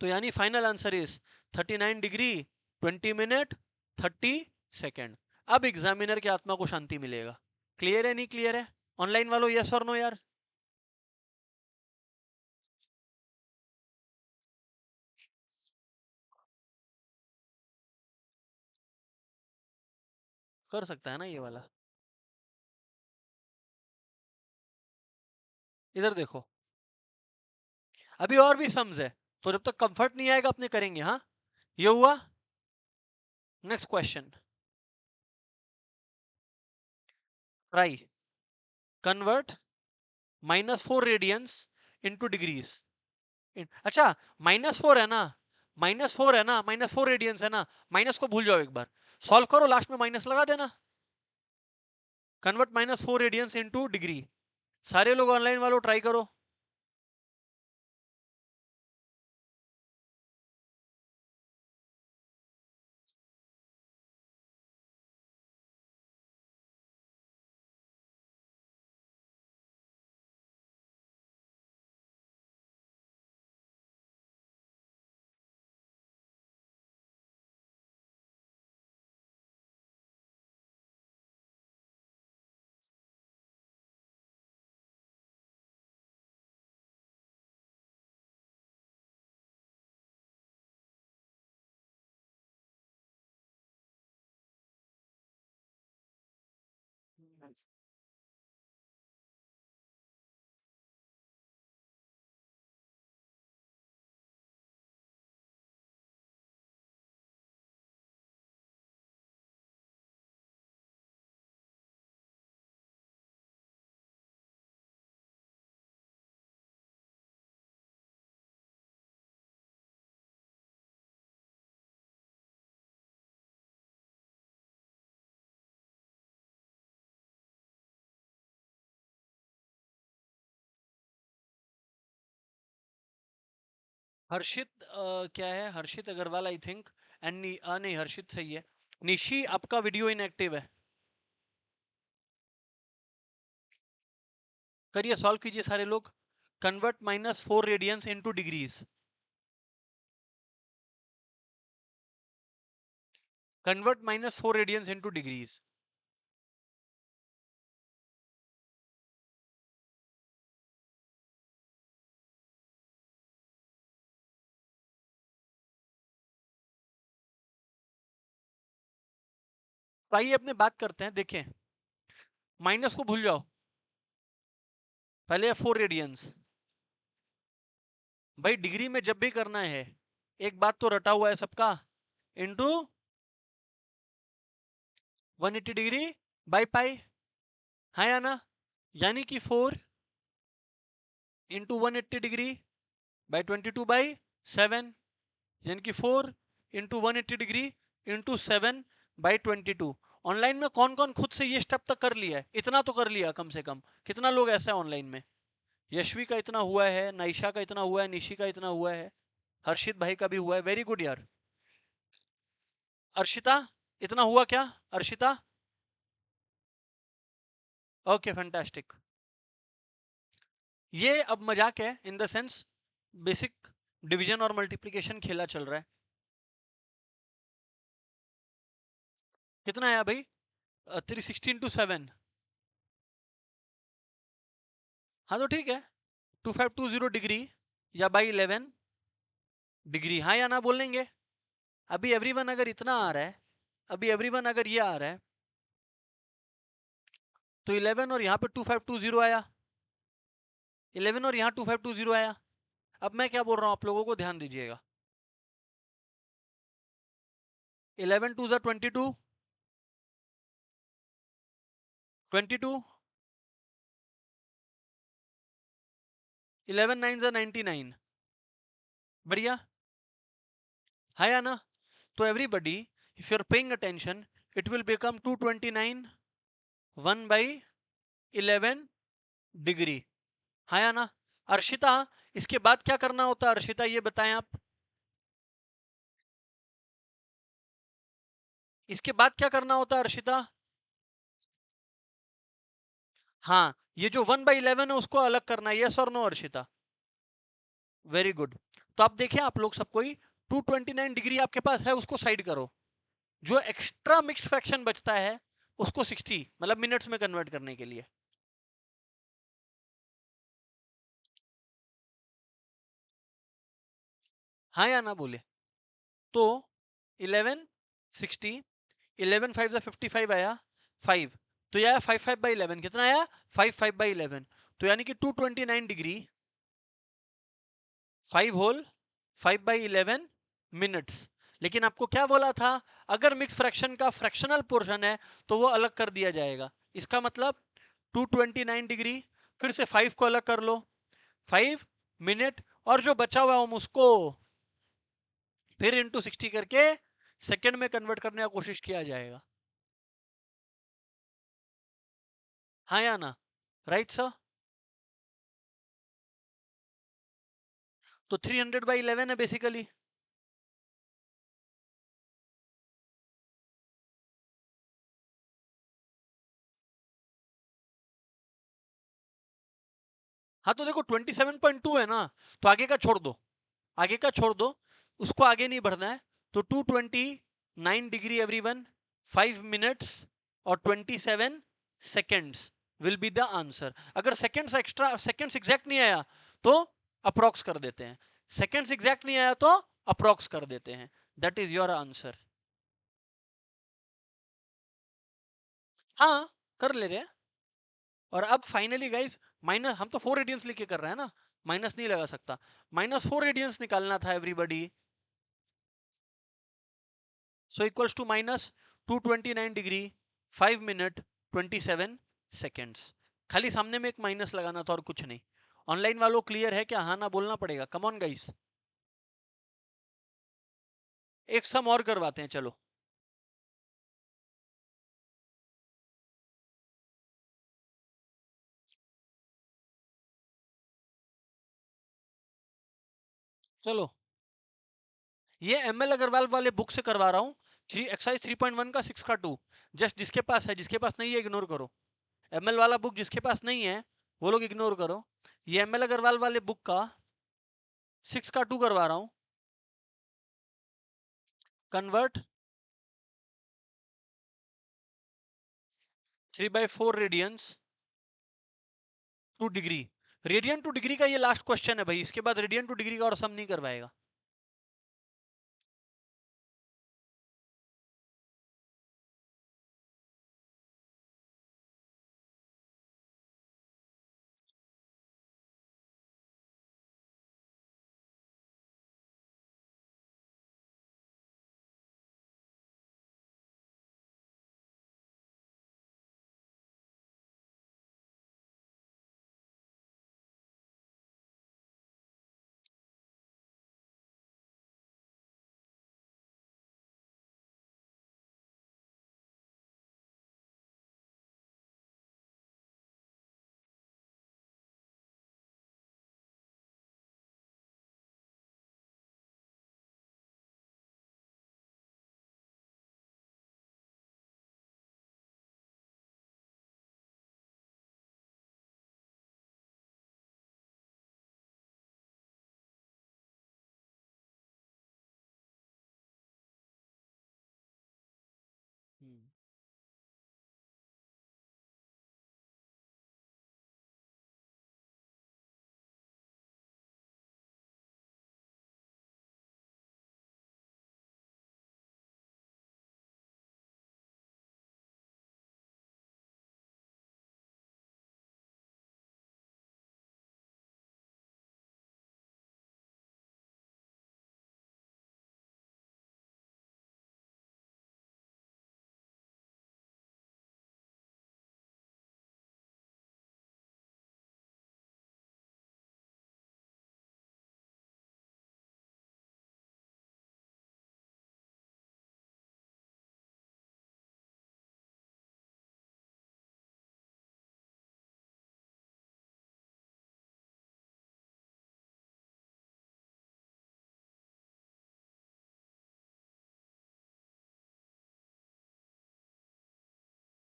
तो यानी final answer is 39 degree 20 minute 30 second. अब एग्जामिनर की आत्मा को शांति मिलेगा। क्लियर है नहीं क्लियर है? ऑनलाइन वालों यस और नो यार? कर सकता है ना ये वाला? इधर देखो, अभी और भी सम्स है, तो जब तक कंफर्ट नहीं आएगा अपने करेंगे। हाँ, ये हुआ। Next question, try convert -4 radians into degrees. अच्छा, -4 है ना, -4 है ना, -4 रेडियंस है ना, माइनस को भूल जाओ, एक बार सॉल्व करो, लास्ट में माइनस लगा देना। Convert -4 radians into degree. सारे लोग ऑनलाइन वालों ट्राई करो। हर्षित क्या है, Harshit Agarwal I think. And नहीं, हर्षित सही है। निशी आपका वीडियो इनएक्टिव है, करिए सॉल्व कीजिए सारे लोग। Convert -4 radians into degrees. Convert -4 radians into degrees. तो आइए अपने बात करते हैं, देखें, माइनस को भूल जाओ, पहले 4 रेडियंस। भाई डिग्री में जब भी करना है, एक बात तो रटा हुआ है सबका, इंटू 180 डिग्री बाई पाई, है या ना? यानी कि 4 × 180 डिग्री बाई 22/7, यानी कि 4 × 180 डिग्री इंटू 7/22। ऑनलाइन में कौन कौन खुद से ये स्टेप तक कर लिया है? इतना तो कर लिया कम से कम। कितना लोग ऐसा है ऑनलाइन में? यशवी का इतना हुआ है, नाइशा का इतना हुआ है, निशी का इतना हुआ है, हर्षित भाई का भी हुआ है। वेरी गुड यार। अर्शिता, इतना हुआ क्या? Arshita, okay fantastic. ये अब मजाक है, in the sense basic division और मल्टीप्लिकेशन खेला चल रहा है। कितना आया भाई? 316 × 7। हाँ तो ठीक है, 2520 डिग्री या बाई 11 डिग्री, हाँ या ना बोलेंगे? अभी एवरीवन अगर इतना आ रहा है, अभी एवरीवन अगर ये आ रहा है, तो 11 और यहाँ पे 2520 आया, 11 और यहाँ 2520 आया। अब मैं क्या बोल रहा हूँ, आप लोगों को ध्यान दीजिएगा। 11 2 22, 22, 11 9 99। बढ़िया है या ना? तो everybody if you're paying attention, it will become 229 1 by 11 degree. हाँ या ना? अर्शिता, इसके बाद क्या करना होता है अर्शिता, ये बताएं आप। इसके बाद क्या करना होता है अर्शिता? हाँ, ये जो 1/11 है उसको अलग करना है, यस और नो अर्शिता? Very good. तो आप देखिए, आप लोग सबको ही 229 डिग्री आपके पास है, उसको साइड करो। जो एक्स्ट्रा मिक्स्ड फ्रैक्शन बचता है उसको 60 मतलब मिनट्स में कन्वर्ट करने के लिए। हाँ या ना बोले? तो 11 60, 11 5 55 आया 5, तो यह आया 5/11, कितना आया 5/11, तो यानी कि 229 डिग्री 5 होल 5/11 मिनट्स। लेकिन आपको क्या बोला था, अगर मिक्स फ्रैक्शन का फ्रैक्शनल पोर्शन है तो वो अलग कर दिया जाएगा। इसका मतलब 229 डिग्री, फिर से 5 को अलग कर लो, 5 मिनट, और जो बचा हुआ हम उसको फिर इंटू 60 करके सेकंड में कन्वर्ट करने का कोशिश किया जाएगा। हाँ या ना? Right sir? तो 300/11 है बेसिकली। हाँ तो देखो 27.2 है ना, तो आगे का छोड़ दो, आगे का छोड़ दो, उसको आगे नहीं बढ़ना है। तो 229 डिग्री एवरीवन, 5 मिनट्स और 27 seconds will be the answer. अगर सेकेंड्स एक्स्ट्रा, सेकेंड्स एग्जैक्ट नहीं आया तो अप्रोक्स कर देते हैं, सेकेंड्स एग्जैक्ट नहीं आया तो अप्रोक्स कर देते हैं। That is your answer. हाँ, कर ले रहे हैं। और अब फाइनली गाइस, माइनस, हम तो 4 रेडियंस लेके कर रहे हैं ना, माइनस नहीं लगा सकता, -4 रेडियंस निकालना था everybody. So equals to -229 degree 5 minute 27 seconds. खाली सामने में एक माइनस लगाना था और कुछ नहीं। ऑनलाइन वालों क्लियर है क्या? हाँ ना बोलना पड़ेगा, कम ऑन गाइस। एक सम और करवाते हैं चलो। चलो, ये एम एल अग्रवाल वाले बुक से करवा रहा हूँ, एक्सरसाइज 3.1 का 6 का 2। जस्ट जिसके पास है, जिसके पास नहीं है इग्नोर करो। एम एल वाला बुक जिसके पास नहीं है वो लोग इग्नोर करो। ये एम एल अग्रवाल वाले बुक का 6 का 2 करवा रहा हूँ। Convert 3/4 radians to degree. Radian to degree का ये लास्ट क्वेश्चन है भाई, इसके बाद रेडियन टू डिग्री का और सम नहीं करवाएगा।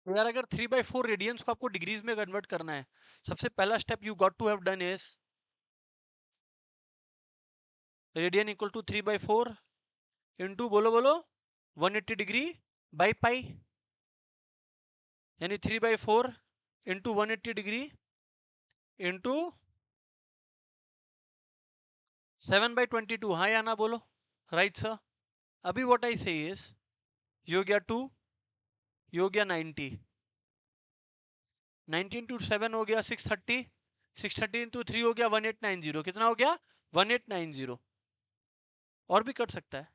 तो यार अगर 3/4 रेडियंस को आपको डिग्रीज में कन्वर्ट करना है, सबसे पहला step you got to have done is radian equal to 3/4 into बोलो बोलो 180 डिग्री बाई पाई, यानी 3/4 इंटू 180 डिग्री इंटू 7/22। हाँ या ना बोलो, राइट सर। अभी व्हाट आई से इज ये हो गया 2, ये हो गया 90, 90 इंटू 7 हो गया 630, 630 इंटू 3 हो गया 1890। कितना हो गया? 1890। और भी कट सकता है,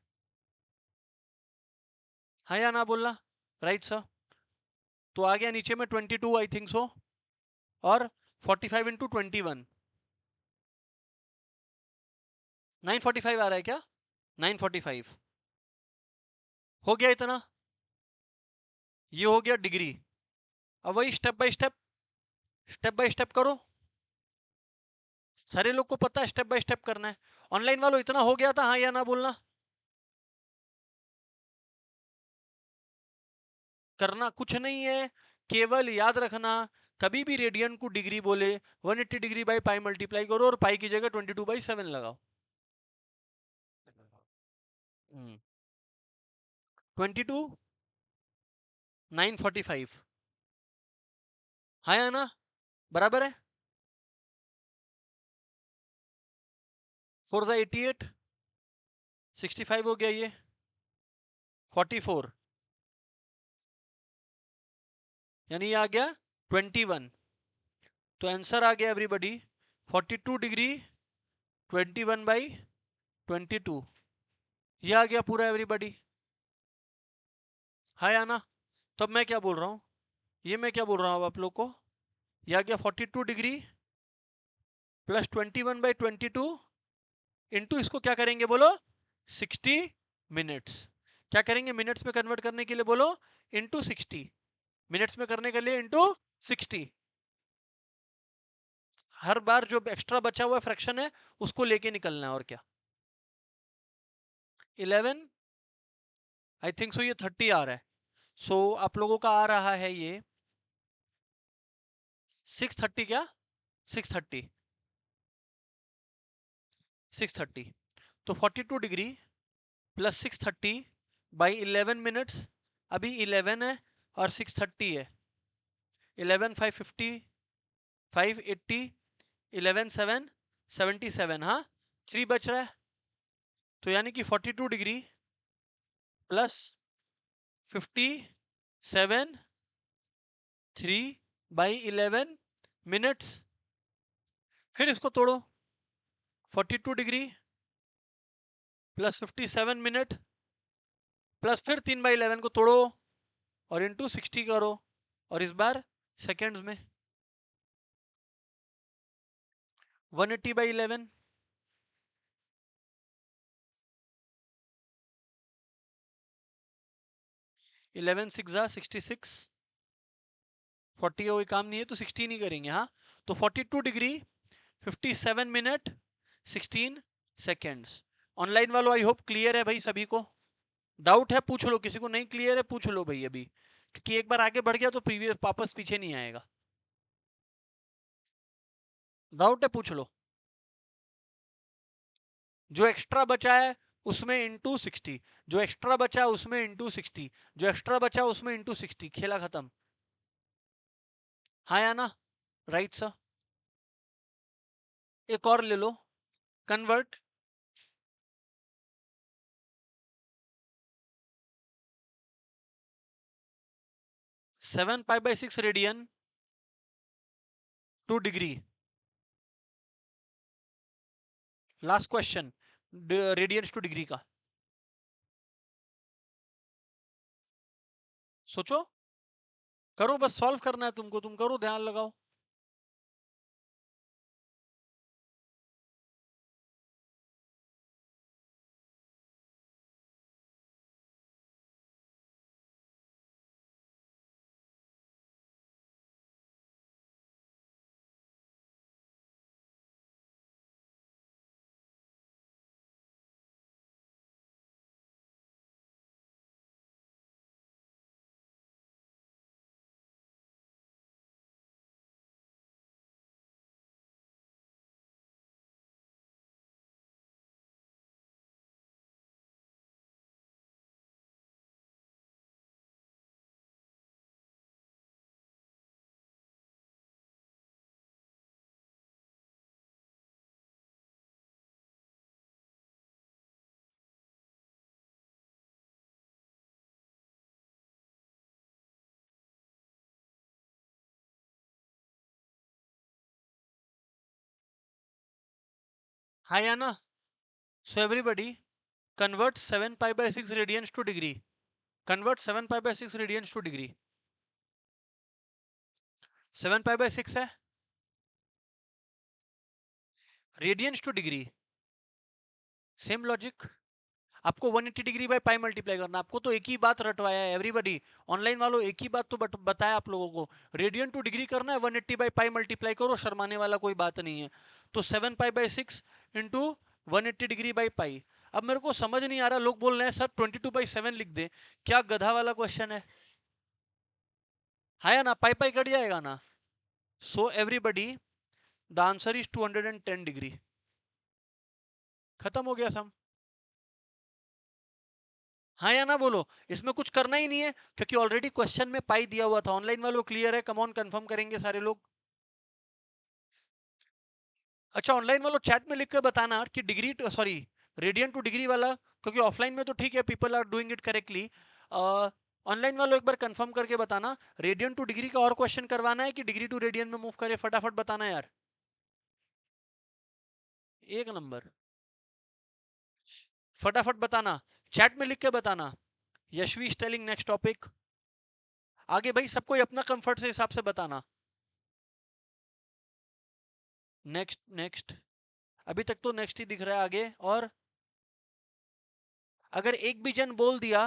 हाँ या ना बोलना, राइट सर। तो आ गया नीचे में 22 आई थिंक सो, और 45 इंटू 21, 945 आ रहा है क्या? 945 हो गया इतना, ये हो गया डिग्री। अब वही स्टेप बाय स्टेप करो। सारे लोग को पता है स्टेप बाय स्टेप करना है। ऑनलाइन वालों इतना हो गया था, हाँ या ना बोलना। करना कुछ नहीं है, केवल याद रखना, कभी भी रेडियन को डिग्री बोले 180 डिग्री बाई पाई मल्टीप्लाई करो और पाई की जगह 22/7 लगाओ। 22 945, हाँ या ना, बराबर है। 4 88, 65 हो गया, ये 44, यानी ये आ गया 21। तो आंसर आ गया एवरीबॉडी 42 डिग्री 21/22, ये आ गया पूरा एवरीबॉडी, हाँ या ना। तब मैं क्या बोल रहा हूँ, ये मैं क्या बोल रहा हूँ आप लोग को, ये आ गया 42 डिग्री प्लस 21/22 इंटू इसको क्या करेंगे बोलो, 60 मिनट्स। क्या करेंगे मिनट्स में कन्वर्ट करने के लिए बोलो, इंटू 60, मिनट्स में करने के लिए इंटू 60। हर बार जो एक्स्ट्रा बचा हुआ फ्रैक्शन है उसको लेके निकलना है, और क्या। 11 आई थिंक सो, ये 30 आ रहा है। सो आप लोगों का आ रहा है ये 630, क्या 630, 630। तो 42 डिग्री प्लस 630 बाई 11 मिनट्स, अभी 11 है और 630 है, 11 550, 580, 11 7 77, हाँ 3 बच रहा है। तो यानी कि 42 डिग्री प्लस 57 3/11 मिनट्स। फिर इसको तोड़ो, 42 डिग्री प्लस 57 मिनट प्लस फिर 3/11 को तोड़ो और इंटू 60 करो, और इस बार सेकेंड्स में 180/11, 11 6 66, 40 कोई काम नहीं है तो 16 ही करेंगे, हाँ। तो 42 डिग्री 57 मिनट 16 सेकेंड्स। ऑनलाइन वालों आई होप क्लियर है भाई सभी को। डाउट है पूछ लो, किसी को नहीं क्लियर है पूछ लो भाई अभी, क्योंकि एक बार आगे बढ़ गया तो प्रीवियस वापस पीछे नहीं आएगा। डाउट है पूछ लो। जो एक्स्ट्रा बचा है उसमें इंटू 60, जो एक्स्ट्रा बचा है उसमें इंटू 60, जो एक्स्ट्रा बचा है उसमें इंटू 60, खेला खत्म, हाँ या ना, राइट सर। एक और ले लो, convert 7 π/6 radian to degree. Last question radians to degree का, सोचो, करो, बस सॉल्व करना है तुमको, तुम करो, ध्यान लगाओ। हाँ या ना? So everybody convert 7 pi by 6 radians to degree. Convert 7 pi by 6 radians to degree. 7 pi by 6 है, radians to degree, same logic. आपको 180 डिग्री बाय पाई मल्टीप्लाई करना, आपको तो एक ही बात रटवाया है एवरीबॉडी, ऑनलाइन वालों एक ही बात तो बताया आप लोगों को, रेडियन टू डिग्री करना है, 180 बाय पाई मल्टीप्लाई करो, शर्माने वाला कोई बात नहीं है। तो 7 pi by 6 into 180 degree by पाई। अब मेरे को समझ नहीं आ रहा, लोग बोल रहे हैं सर 22/7 लिख दे, क्या गधा वाला क्वेश्चन है? हाँ या ना? पाई पाई कट जाएगा ना? So everybody the answer is 210 degree. खत्म हो गया सम। हाँ या ना बोलो, इसमें कुछ करना ही नहीं है क्योंकि ऑलरेडी क्वेश्चन में पाई दिया हुआ था। ऑनलाइन वालों क्लियर है? कम ऑन कंफर्म करेंगे सारे लोग। अच्छा, ऑनलाइन वालों चैट में लिख कर बताना कि degree sorry radian to degree वाला, क्योंकि ऑफलाइन में तो ठीक है, people are doing it correctly. Online वालों एक बार कंफर्म करके बताना, रेडियन टू डिग्री का और क्वेश्चन करवाना है कि डिग्री टू रेडियन में मूव करे, फटाफट बताना यार। एक नंबर, फटाफट बताना, चैट में लिख के बताना। Yashvi telling next topic. आगे भाई सबको अपना कंफर्ट से हिसाब से बताना। नेक्स्ट नेक्स्ट, अभी तक तो नेक्स्ट ही दिख रहा है आगे। और अगर एक भी जन बोल दिया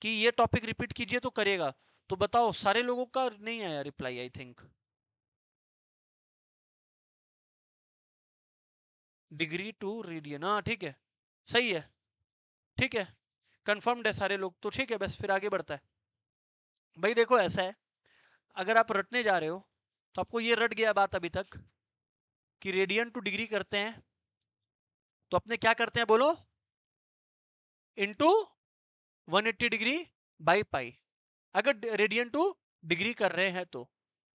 कि ये टॉपिक रिपीट कीजिए तो करेगा, तो बताओ सारे लोगों का नहीं आया reply I think. Degree to radian, हाँ ठीक है, सही है, ठीक है, कंफर्म्ड है सारे लोग, तो ठीक है, बस फिर आगे बढ़ता है। भाई देखो ऐसा है, अगर आप रटने जा रहे हो तो आपको ये रट गया बात अभी तक कि रेडियन टू डिग्री करते हैं तो अपने क्या करते हैं बोलो, इनटू 180 डिग्री बाई पाई, अगर रेडियन टू डिग्री कर रहे हैं तो।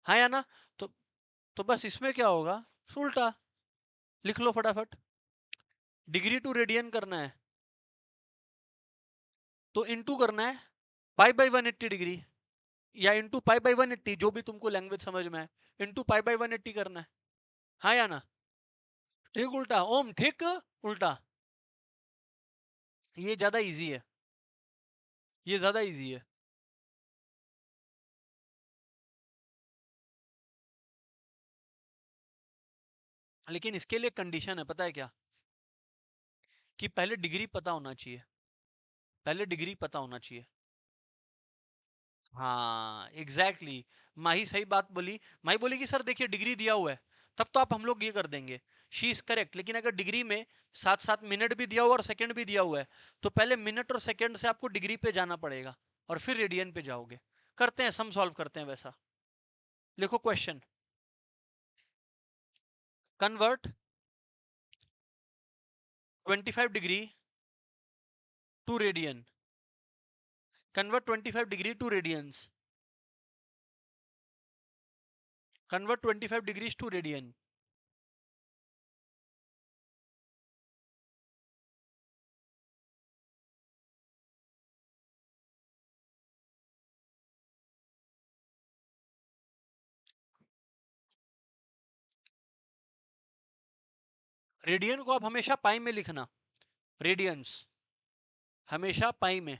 हाँ या ना? तो बस इसमें क्या होगा, उल्टा लिख लो फटाफट। डिग्री टू रेडियन करना है तो इनटू करना है पाई बाई 180 डिग्री, या इंटू पाई बाई 180, जो भी तुमको लैंग्वेज समझ में है, इंटू पाई बाई 180 करना है। हाँ या ना? ठीक उल्टा, ओम ठीक उल्टा, ये ज्यादा इजी है, ये ज्यादा इजी है। लेकिन इसके लिए कंडीशन है, पता है क्या? कि पहले डिग्री पता होना चाहिए, पहले डिग्री पता होना चाहिए। हाँ एग्जैक्टली exactly। माही सही बात बोली, माही बोली कि सर देखिए डिग्री दिया हुआ है, तब तो आप हम लोग ये कर देंगे, शी इज करेक्ट। लेकिन अगर डिग्री में साथ साथ मिनट भी दिया हुआ और सेकंड भी दिया हुआ है, तो पहले मिनट और सेकंड से आपको डिग्री पे जाना पड़ेगा और फिर रेडियन पे जाओगे। करते हैं, सम सॉल्व करते हैं वैसा। लिखो question, convert 25 degree to radian, convert 25 degree to radians, convert 25 degrees to radian. Radian को आप हमेशा पाई में लिखना, रेडियंस हमेशा पाई में,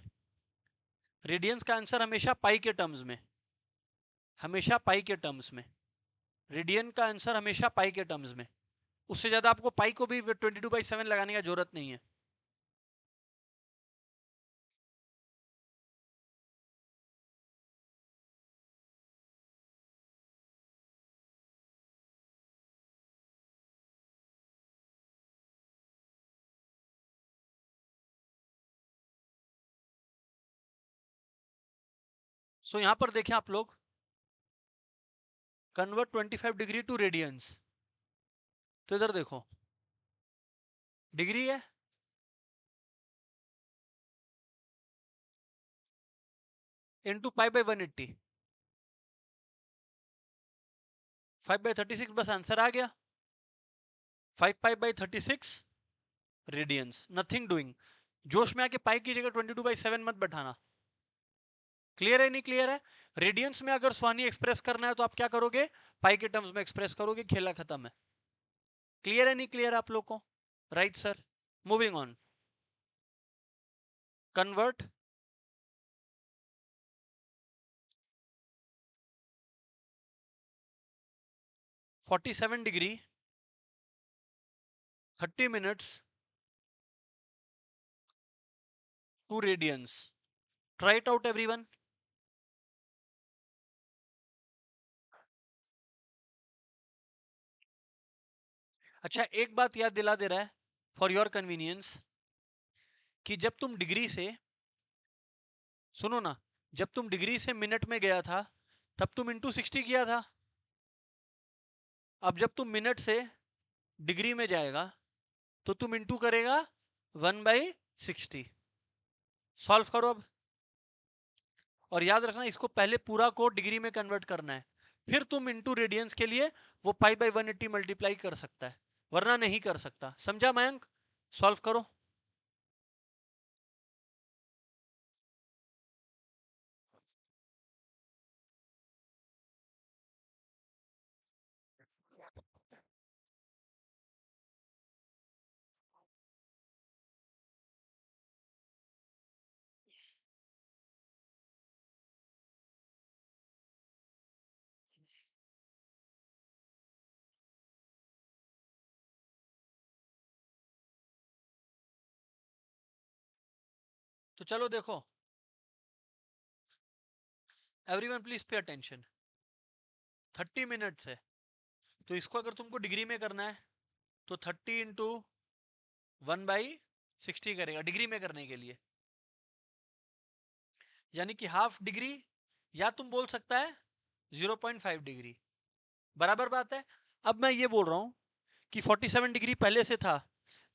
रेडियंस का आंसर हमेशा पाई के टर्म्स में, हमेशा पाई के टर्म्स में, रेडियन का आंसर हमेशा पाई के टर्म्स में। उससे ज्यादा आपको पाई को भी 22/7 लगाने का जरूरत नहीं है। सो यहां पर देखें आप लोग, कन्वर्ट 25 डिग्री टू रेडियंस, तो इधर देखो डिग्री है, इनटू पाई बाई 180, 5/36, बस आंसर आ गया, 5 pi by 36 radians, nothing doing. जोश में आके पाई की जगह 22/7 मत बैठाना। क्लियर है नहीं क्लियर है? रेडियंस में अगर स्वानी एक्सप्रेस करना है तो आप क्या करोगे, पाई के टर्म्स में एक्सप्रेस करोगे, खेला खत्म है। क्लियर है नहीं क्लियर आप लोग को? right sir? Moving on. Convert 47 degree 30 minutes to radians. Try it out everyone. अच्छा, एक बात याद दिला दे रहा है फॉर योर कन्वीनियंस कि जब तुम डिग्री से, सुनो ना, जब तुम डिग्री से मिनट में गया था तब तुम इंटू 60 किया था। अब जब तुम मिनट से डिग्री में जाएगा तो तुम इंटू करेगा 1/60। सॉल्व करो अब, और याद रखना इसको पहले पूरा को डिग्री में कन्वर्ट करना है, फिर तुम इंटू रेडियंस के लिए वो पाई/180 मल्टीप्लाई कर सकता है, वरना नहीं कर सकता। समझा मयंक? सॉल्व करो। तो चलो देखो, everyone please pay attention. 30 minutes है, तो इसको अगर तुमको डिग्री में करना है तो 30 इंटू 1/60 करेगा डिग्री में करने के लिए, यानी कि हाफ डिग्री, या तुम बोल सकता है 0.5 डिग्री। बराबर बात है। अब मैं ये बोल रहा हूं कि 47 डिग्री पहले से था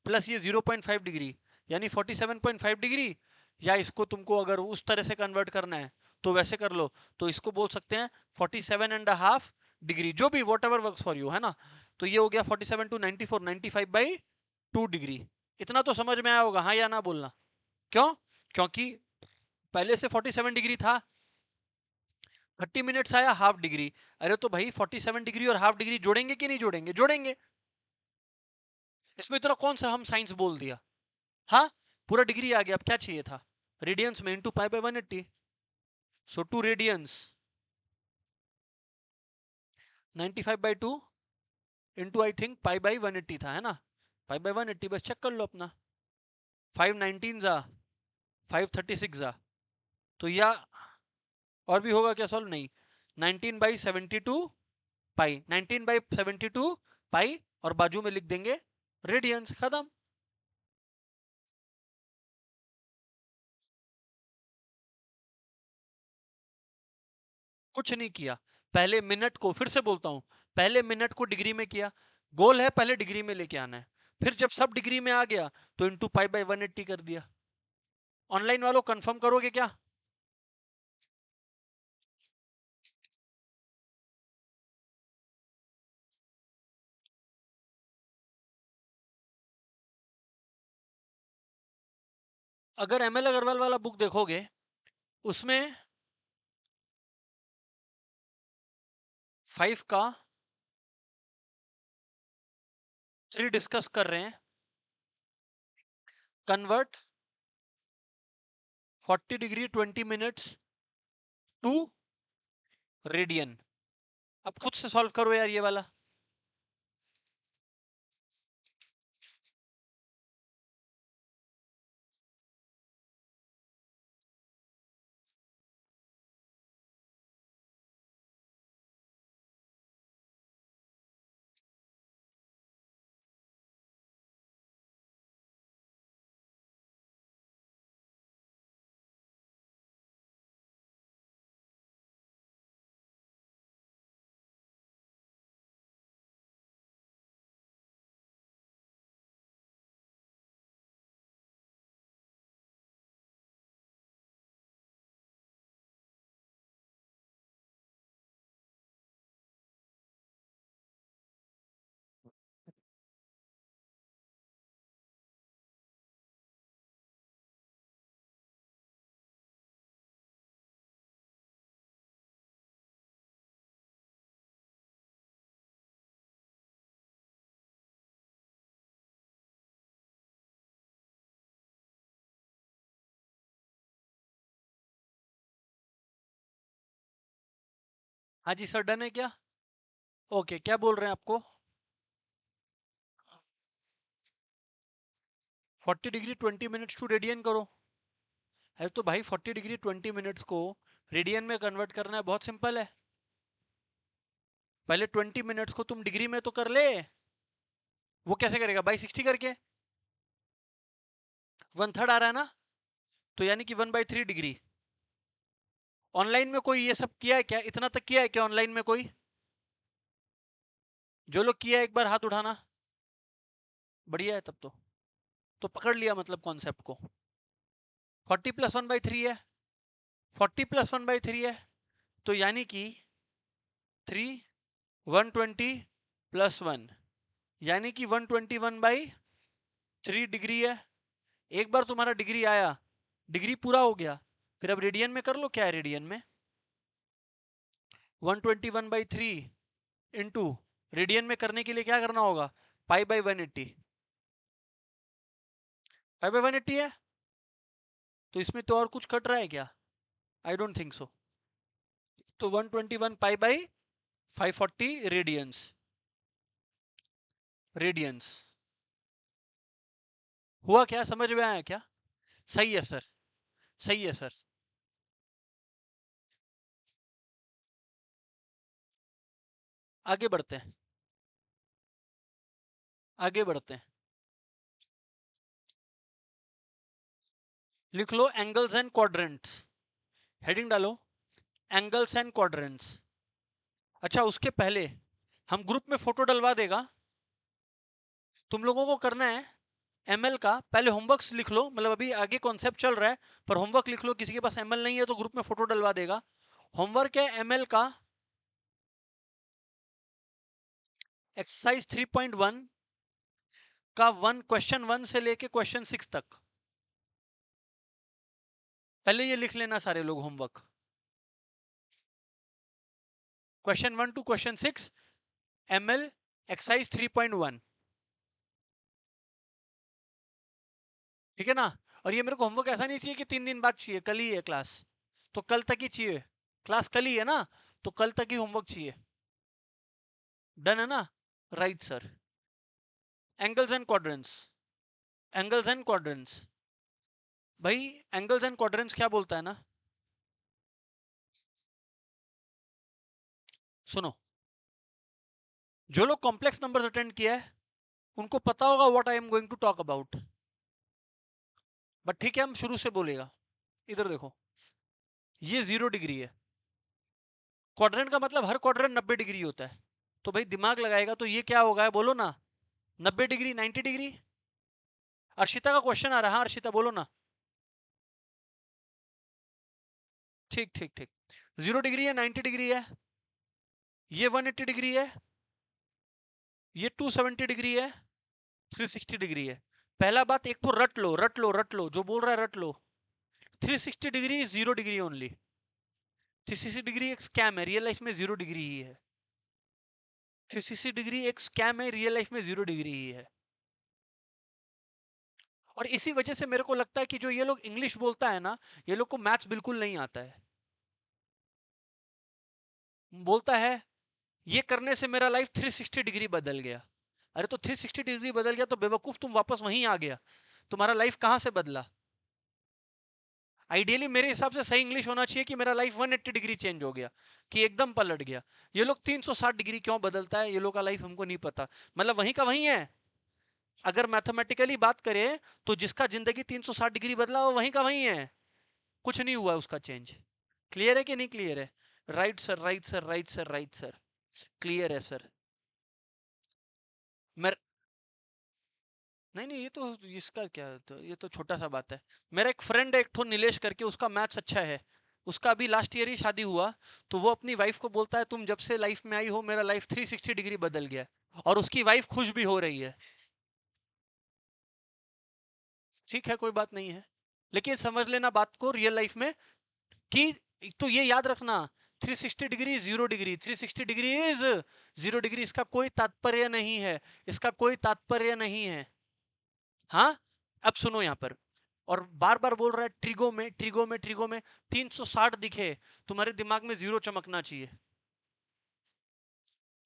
प्लस ये 0.5 डिग्री, यानी 47.5 डिग्री, या इसको तुमको अगर उस तरह से कन्वर्ट करना है तो वैसे कर लो, तो इसको बोल सकते हैं 47.5 डिग्री, जो भी what ever works for you, है ना। तो ये हो गया 47 टू 94, 95/2 डिग्री। इतना तो समझ में आया होगा, हाँ या ना बोलना। क्यों? क्योंकि पहले से 47 डिग्री था, 30 मिनट्स आया हाफ डिग्री। अरे तो भाई 47 डिग्री और हाफ डिग्री जोड़ेंगे कि नहीं जोड़ेंगे? जोड़ेंगे। इसमें इतना कौन सा हम साइंस बोल दिया? हाँ, पूरा डिग्री आ गया, अब क्या चाहिए था? रेडियंस में इंटू पाई/180। So 2 radians 95/2 into I think पाई/180 था, है ना। पाई/180 बस चेक कर लो अपना। 5 19 जा 5 36 जा, तो या और भी होगा क्या सॉल्व? नहीं। 19/72 पाई, 19/72 पाई, और बाजू में लिख देंगे रेडियंस, खत्म। कुछ नहीं किया, पहले मिनट को, फिर से बोलता हूं, पहले मिनट को डिग्री में किया। गोल है पहले डिग्री में लेके आना है, फिर जब सब डिग्री में आ गया तो इंटू पाई/180 कर दिया। ऑनलाइन वालों कंफर्म करोगे क्या? अगर एमएल अग्रवाल वाला बुक देखोगे उसमें 5 का 3 डिस्कस कर रहे हैं। Convert 40 degree 20 minutes to radian. अब खुद से सॉल्व करो यार ये वाला। हाँ जी सर, डन है क्या? ओके, क्या बोल रहे हैं आपको? 40 डिग्री 20 मिनट्स टू रेडियन करो। है तो भाई 40 डिग्री 20 मिनट्स को रेडियन में कन्वर्ट करना है, बहुत सिंपल है। पहले 20 मिनट्स को तुम डिग्री में तो कर ले। वो कैसे करेगा? बाई 60 करके। 1/3 आ रहा है ना, तो यानी कि 1/3 डिग्री। ऑनलाइन में कोई ये सब किया है क्या? इतना तक किया है क्या ऑनलाइन में कोई? जो लोग किया है एक बार हाथ उठाना। बढ़िया है तब तो पकड़ लिया मतलब कॉन्सेप्ट को। 40 प्लस 1/3 है। 40 प्लस 1/3 है, तो यानी कि 3 120 प्लस 1, यानी कि 121/3 डिग्री है। एक बार तुम्हारा डिग्री आया, डिग्री पूरा हो गया, फिर अब रेडियन में कर लो। क्या है रेडियन में? 121/3 इंटू, रेडियन में करने के लिए क्या करना होगा? पाई/180। पाई/180 है, तो इसमें तो और कुछ कट रहा है क्या? I don't think so. तो 121 पाई/540 रेडियंस। रेडियंस हुआ क्या? समझ में आया क्या? सही है सर, सही है सर। आगे बढ़ते हैं, आगे बढ़ते हैं। लिख लो एंगल्स एंड क्वाड्रेंट्स। हेडिंग डालो एंगल्स एंड क्वाड्रेंट्स। अच्छा, उसके पहले हम ग्रुप में फोटो डलवा देगा। तुम लोगों को करना है एमएल का पहले होमवर्क लिख लो, मतलब अभी आगे कॉन्सेप्ट चल रहा है, पर होमवर्क लिख लो। किसी के पास एमएल नहीं है तो ग्रुप में फोटो डलवा देगा। होमवर्क है एमएल का एक्सरसाइज 3.1 का क्वेश्चन 1 से लेके क्वेश्चन 6 तक। पहले ये लिख लेना सारे लोग homework. Question 1 to question 6 ML exercise 3.1। ठीक है ना? और ये मेरे को होमवर्क ऐसा नहीं चाहिए कि 3 दिन बाद चाहिए, कल ही है क्लास तो कल तक ही चाहिए। क्लास कल ही है ना, तो कल तक ही होमवर्क चाहिए। डन है ना? Right sir. Angles and quadrants. Angles and quadrants भाई, एंगल्स एंड क्वाड्रेंट्स क्या बोलता है ना, सुनो। जो लोग कॉम्प्लेक्स नंबर्स अटेंड किया है उनको पता होगा what I am going to talk about. But ठीक है, हम शुरू से बोलेगा। इधर देखो, ये 0 डिग्री है। क्वाड्रेंट का मतलब हर क्वाड्रेंट 90 डिग्री होता है। तो भाई दिमाग लगाएगा तो ये क्या होगा, बोलो ना। 90 डिग्री, 90 डिग्री। अर्शिता का क्वेश्चन आ रहा है। हाँ अर्शिता बोलो ना। ठीक ठीक ठीक। 0 डिग्री है, 90 डिग्री है, ये 180 डिग्री है, ये 270 डिग्री है, 360 डिग्री है। पहला बात, एक तो रट लो, रट लो, रट लो, जो बोल रहा है रट लो। 360 डिग्री 0 डिग्री ओनली। 360 डिग्री एक स्कैम है, रियल लाइफ में 0 डिग्री ही है। 360 डिग्री एक स्कैम है, रियल लाइफ में 0 डिग्री ही है। और इसी वजह से मेरे को लगता है कि जो ये लोग इंग्लिश बोलता है ना, ये लोग को मैथ्स बिल्कुल नहीं आता है। बोलता है ये करने से मेरा लाइफ 360 डिग्री बदल गया। अरे तो 360 डिग्री बदल गया तो बेवकूफ तुम वापस वहीं आ गया। तुम्हारा लाइफ कहां से बदला? आइडियली मेरे हिसाब से सही इंग्लिश होना चाहिए कि मेरा लाइफ 180 डिग्री चेंज हो गया, कि एकदम पलट गया। ये लोग 360 डिग्री क्यों बदलता है, ये लोग का लाइफ हमको नहीं पता। मतलब वहीं का वहीं है। अगर मैथमेटिकली बात करें तो जिसका जिंदगी 360 डिग्री बदला वो वहीं का वहीं है, कुछ नहीं हुआ उसका चेंज। क्लियर है कि नहीं क्लियर है? Right sir, right sir, right sir, right sir. Clear है सर। मैं नहीं नहीं, ये तो इसका क्या, तो ये तो छोटा सा बात है। मेरा एक फ्रेंड है एक ठो नीलेश करके, उसका मैथ्स अच्छा है। उसका अभी लास्ट ईयर ही शादी हुआ। तो वो अपनी वाइफ को बोलता है तुम जब से लाइफ में आई हो मेरा लाइफ 360 डिग्री बदल गया है। और उसकी वाइफ खुश भी हो रही है। ठीक है, कोई बात नहीं है। लेकिन समझ लेना बात को रियल लाइफ में, कि तो ये याद रखना, 360 degree 0 degree, 360 degree is 0 degree. इसका कोई तात्पर्य नहीं है, इसका कोई तात्पर्य नहीं है। हाँ, अब सुनो यहां पर। और बार बार बोल रहा है ट्रिगो में, ट्रिगो में, ट्रिगो में। 360 दिखे, तुम्हारे दिमाग में जीरो चमकना चाहिए।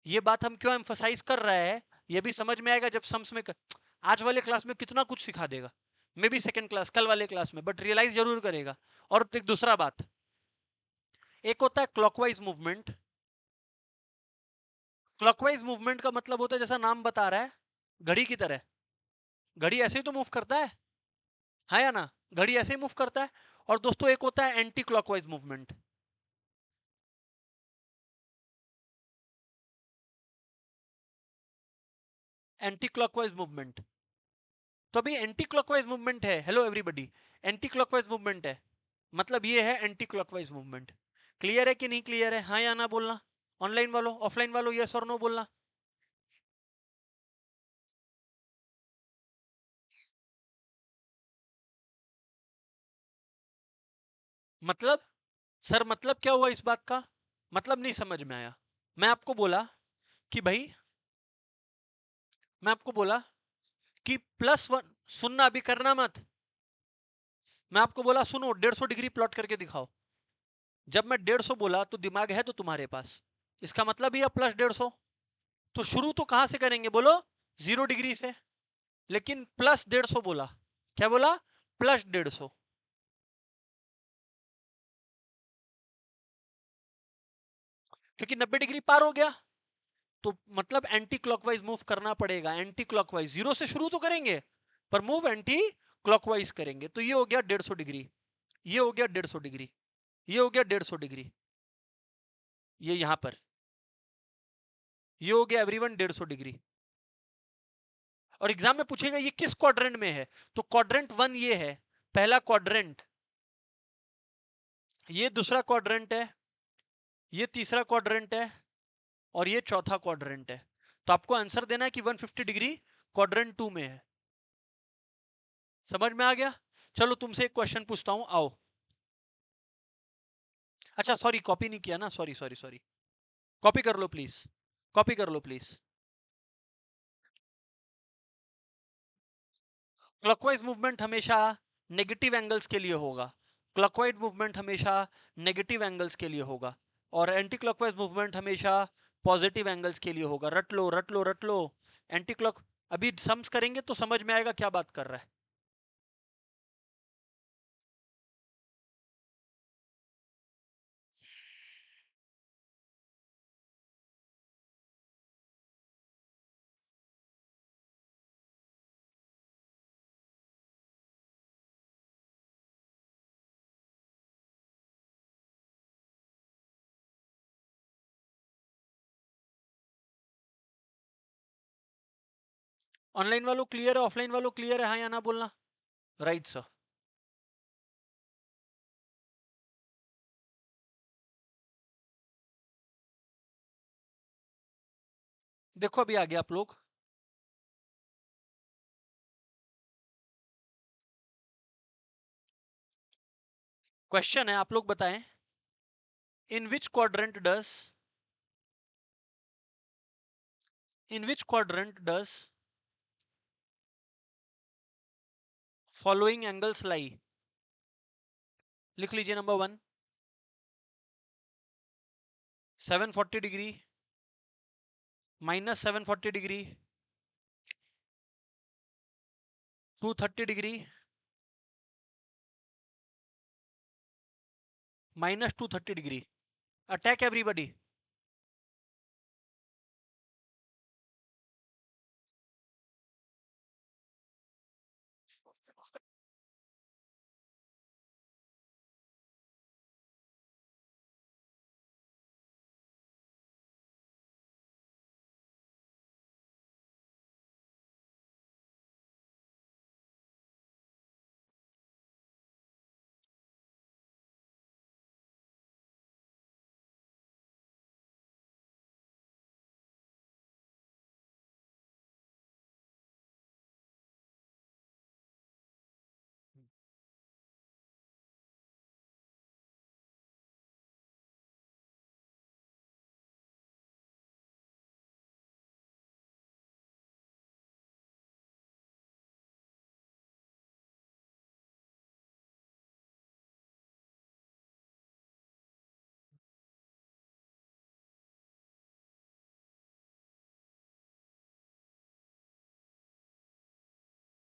ये बात हम क्यों एम्फसाइज कर रहे हैं, ये भी समझ में आएगा जब सम्स में आज वाले क्लास में कितना कुछ सिखा देगा, मे बी सेकेंड क्लास कल वाले क्लास में, बट रियलाइज जरूर करेगा। और एक दूसरा बात, एक होता है क्लॉकवाइज मूवमेंट। क्लॉकवाइज मूवमेंट का मतलब होता है जैसा नाम बता रहा है, घड़ी की तरह। घड़ी ऐसे ही तो मूव करता है या ना? घड़ी ऐसे ही मूव करता है। और दोस्तों एक होता है anti clockwise movement. Anti clockwise movement, तो अभी एंटी क्लॉकवाइज मूवमेंट है, hello everybody, anti clockwise movement है, मतलब ये है एंटी क्लॉकवाइज मूवमेंट। क्लियर है कि नहीं क्लियर है, हाँ या ना बोलना। ऑनलाइन वालों ऑफलाइन वालों यस और नो बोलना। मतलब सर मतलब क्या हुआ इस बात का, मतलब नहीं समझ में आया। मैं आपको बोला कि भाई, मैं आपको बोला कि +1, सुनना अभी करना मत। मैं आपको बोला सुनो 150 डिग्री प्लॉट करके दिखाओ। जब मैं 150 बोला तो दिमाग है तो तुम्हारे पास, इसका मतलब ही है +150। तो शुरू तो कहां से करेंगे बोलो, 0 डिग्री से। लेकिन +150 बोला, क्या बोला, +150, क्योंकि 90 डिग्री पार हो गया। तो मतलब एंटी क्लॉकवाइज मूव करना पड़ेगा, एंटी क्लॉकवाइज। 0 से शुरू तो करेंगे पर मूव एंटी क्लॉकवाइज करेंगे। तो ये हो गया 150 डिग्री, ये हो गया 150 डिग्री, ये हो गया 150 डिग्री, ये यहां पर, ये हो गया एवरीवन 150 डिग्री। और एग्जाम में पूछेगा ये किस क्वाड्रेंट में है, तो क्वाड्रेंट 1 ये है, पहला क्वाड्रेंट, ये दूसरा क्वाड्रेंट है, ये तीसरा क्वाड्रेंट है, और ये चौथा क्वाड्रेंट है। तो आपको आंसर देना है कि 150 डिग्री क्वाड्रेंट 2 में है। समझ में आ गया? चलो तुमसे एक क्वेश्चन पूछता हूं, आओ। अच्छा सॉरी, कॉपी नहीं किया ना, सॉरी सॉरी सॉरी। कॉपी कर लो प्लीज, कॉपी कर लो प्लीज। क्लॉकवाइज मूवमेंट हमेशा नेगेटिव एंगल्स के लिए होगा, क्लॉकवाइज मूवमेंट हमेशा नेगेटिव एंगल्स के लिए होगा, और एंटी क्लॉकवाइज मूवमेंट हमेशा पॉजिटिव एंगल्स के लिए होगा। रट लो रट लो रट लो। एंटी क्लॉक, अभी सम्स करेंगे तो समझ में आएगा क्या बात कर रहा है। ऑनलाइन वालों क्लियर है, ऑफलाइन वालों क्लियर है, हाँ या ना बोलना। Right sir. देखो अभी आगे आप लोग, क्वेश्चन है, आप लोग बताएं, in which quadrant does, in which quadrant does following angles lie. लिख लीजिए, number 1 740 degree, -740 degree, 230 degree, -230 degree. Attack everybody.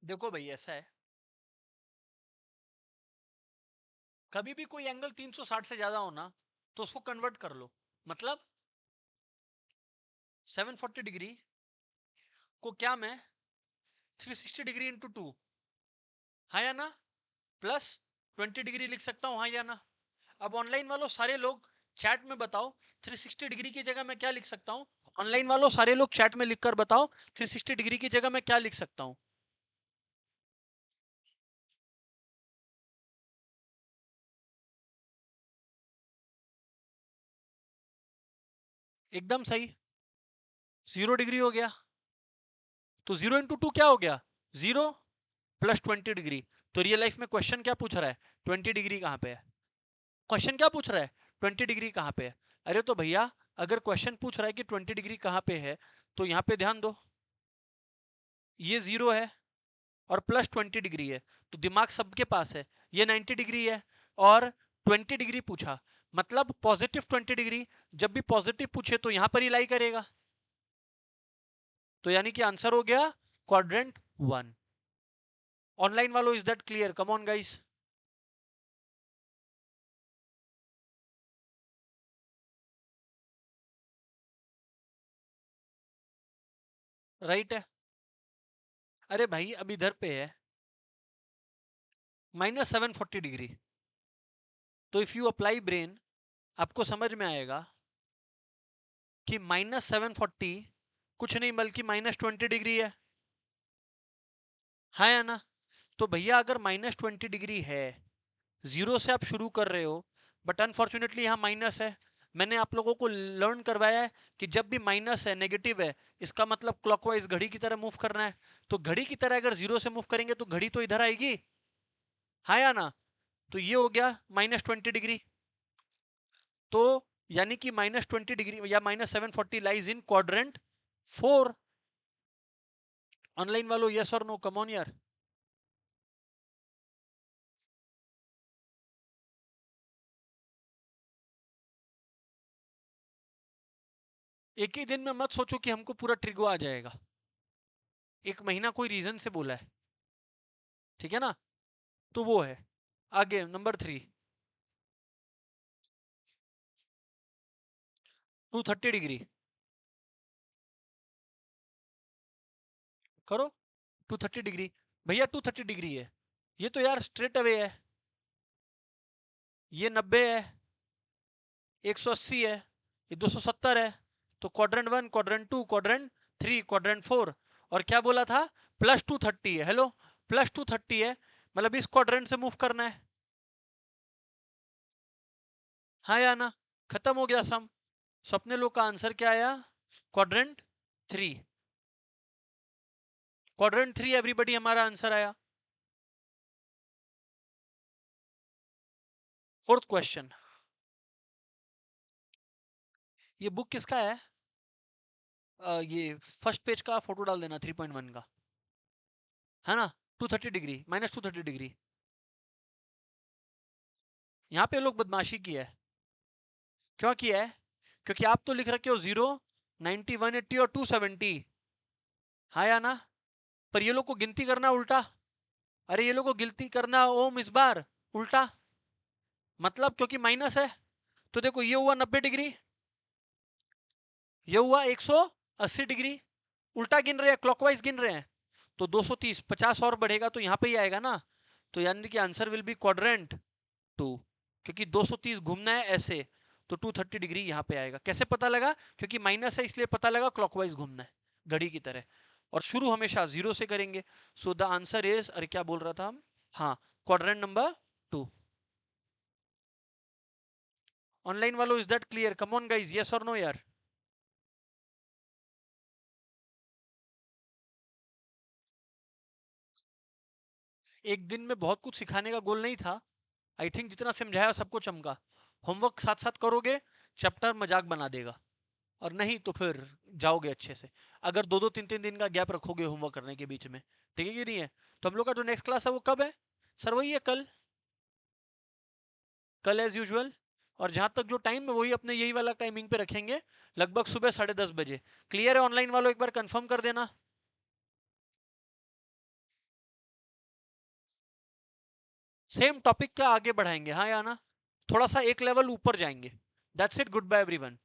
देखो भाई ऐसा है, कभी भी कोई एंगल 360 से ज्यादा हो ना तो उसको कन्वर्ट कर लो। मतलब 740 डिग्री को क्या मैं 360 डिग्री इंटू 2, हाँ या ना, प्लस 20 डिग्री लिख सकता हूँ, हाँ या ना। अब ऑनलाइन वालों सारे लोग चैट में बताओ 360 डिग्री की जगह मैं क्या लिख सकता हूँ। ऑनलाइन वालों सारे लोग चैट में लिखकर बताओ 360 डिग्री की जगह मैं क्या लिख सकता हूँ। एकदम सही, 0 डिग्री हो गया। तो 0 इंटू 2 क्या हो गया, 0 प्लस 20 डिग्री। तो रियल लाइफ में क्वेश्चन क्या पूछ रहा है, 20 डिग्री कहाँ पे है। क्वेश्चन क्या पूछ रहा है, 20 डिग्री कहाँ पे है। अरे तो भैया अगर क्वेश्चन पूछ रहा है कि 20 डिग्री कहाँ पे है, तो यहाँ पे ध्यान दो, ये 0 है और प्लस 20 डिग्री है, तो दिमाग सबके पास है, ये 90 डिग्री है और 20 डिग्री पूछा, मतलब पॉजिटिव 20 डिग्री। जब भी पॉजिटिव पूछे तो यहां पर ही लाई करेगा। तो यानी कि आंसर हो गया क्वाड्रेंट 1। ऑनलाइन वालों is that clear, come on guys. Right है। अरे भाई अब इधर पे है -740 डिग्री, तो इफ यू अप्लाई ब्रेन आपको समझ में आएगा कि -740 कुछ नहीं बल्कि -20 डिग्री है, हाँ या ना। तो भैया अगर -20 डिग्री है, 0 से आप शुरू कर रहे हो, बट अनफॉर्चुनेटली यहाँ माइनस है। मैंने आप लोगों को लर्न करवाया है कि जब भी माइनस है, नेगेटिव है, इसका मतलब क्लॉकवाइज घड़ी की तरह मूव करना है। तो घड़ी की तरह अगर 0 से मूव करेंगे तो घड़ी तो इधर आएगी, हाँ या ना। तो ये हो गया -20 डिग्री। तो यानी कि -20 डिग्री या -740 लाइज इन क्वाड्रेंट 4। ऑनलाइन वालों यस और नो, कम ऑन यार। एक ही दिन में मत सोचो कि हमको पूरा ट्रिगो आ जाएगा, एक महीना कोई रीजन से बोला है, ठीक है ना। तो वो है। आगे नंबर 3, 230 डिग्री करो। 230 डिग्री, भैया 230 डिग्री है, ये तो यार स्ट्रेट अवे है, ये 90 है, 180 है, ये 270 है। तो क्वाड्रेंट 1, क्वाड्रेंट 2, क्वाड्रेंट 3, क्वाड्रेंट 4। और क्या बोला था, +230 है। हेलो, +230 है, मतलब इस क्वाड्रेंट से मूव करना है, हाँ या ना। खत्म हो गया सम। सपने लोग का आंसर क्या आया, क्वाड्रेंट 3। क्वाड्रेंट 3 एवरीबडी हमारा आंसर आया। फोर्थ क्वेश्चन, ये बुक किसका है, ये फर्स्ट पेज का फोटो डाल देना 3.1 का, है ना। 230 डिग्री, -230 डिग्री। यहाँ पे लोग बदमाशी किया है, क्यों किया है, क्योंकि आप तो लिख रखे हो 0, 90, 180 और 270, हाँ या ना। पर ये लोग को गिनती करना उल्टा। अरे ये लोग को गिनती करना ओम इस बार उल्टा, मतलब क्योंकि माइनस है। तो देखो ये हुआ 90 डिग्री, ये हुआ 180 डिग्री, उल्टा गिन रहे हैं, क्लॉकवाइज गिन रहे हैं। तो 230, 50 और बढ़ेगा तो यहाँ पे ही आएगा ना। तो यानी कि आंसर विल बी क्वाड्रेंट 2, क्योंकि 230 घूमना है ऐसे, तो 230 डिग्री यहाँ पे आएगा। कैसे पता लगा, क्योंकि माइनस है इसलिए पता लगा क्लॉकवाइज घूमना है घड़ी की तरह, और शुरू हमेशा 0 से करेंगे। सो द आंसर इज, अरे क्या बोल रहा था हम, हाँ, क्वाड्रेंट नंबर 2। ऑनलाइन वालों is that clear, come on guys, yes और नो यार। एक दिन में बहुत कुछ सिखाने का गोल नहीं था, आई थिंक जितना समझाया सबको चमका। होमवर्क साथ साथ करोगे, चैप्टर मजाक बना देगा, और नहीं तो फिर जाओगे अच्छे से। अगर 2-2 3-3 दिन का गैप रखोगे होमवर्क करने के बीच में, ठीक है कि नहीं है। तो हम लोग का जो नेक्स्ट क्लास है वो कब है, सर वही है कल, कल एज यूजुअल। और जहां तक जो टाइम है वही अपने यही वाला टाइमिंग पे रखेंगे, लगभग सुबह 10:30 बजे। क्लियर है ऑनलाइन वालों, एक बार कंफर्म कर देना। सेम टॉपिक का आगे बढ़ाएंगे, हाँ या ना, थोड़ा सा एक लेवल ऊपर जाएंगे। That's it, goodbye everyone.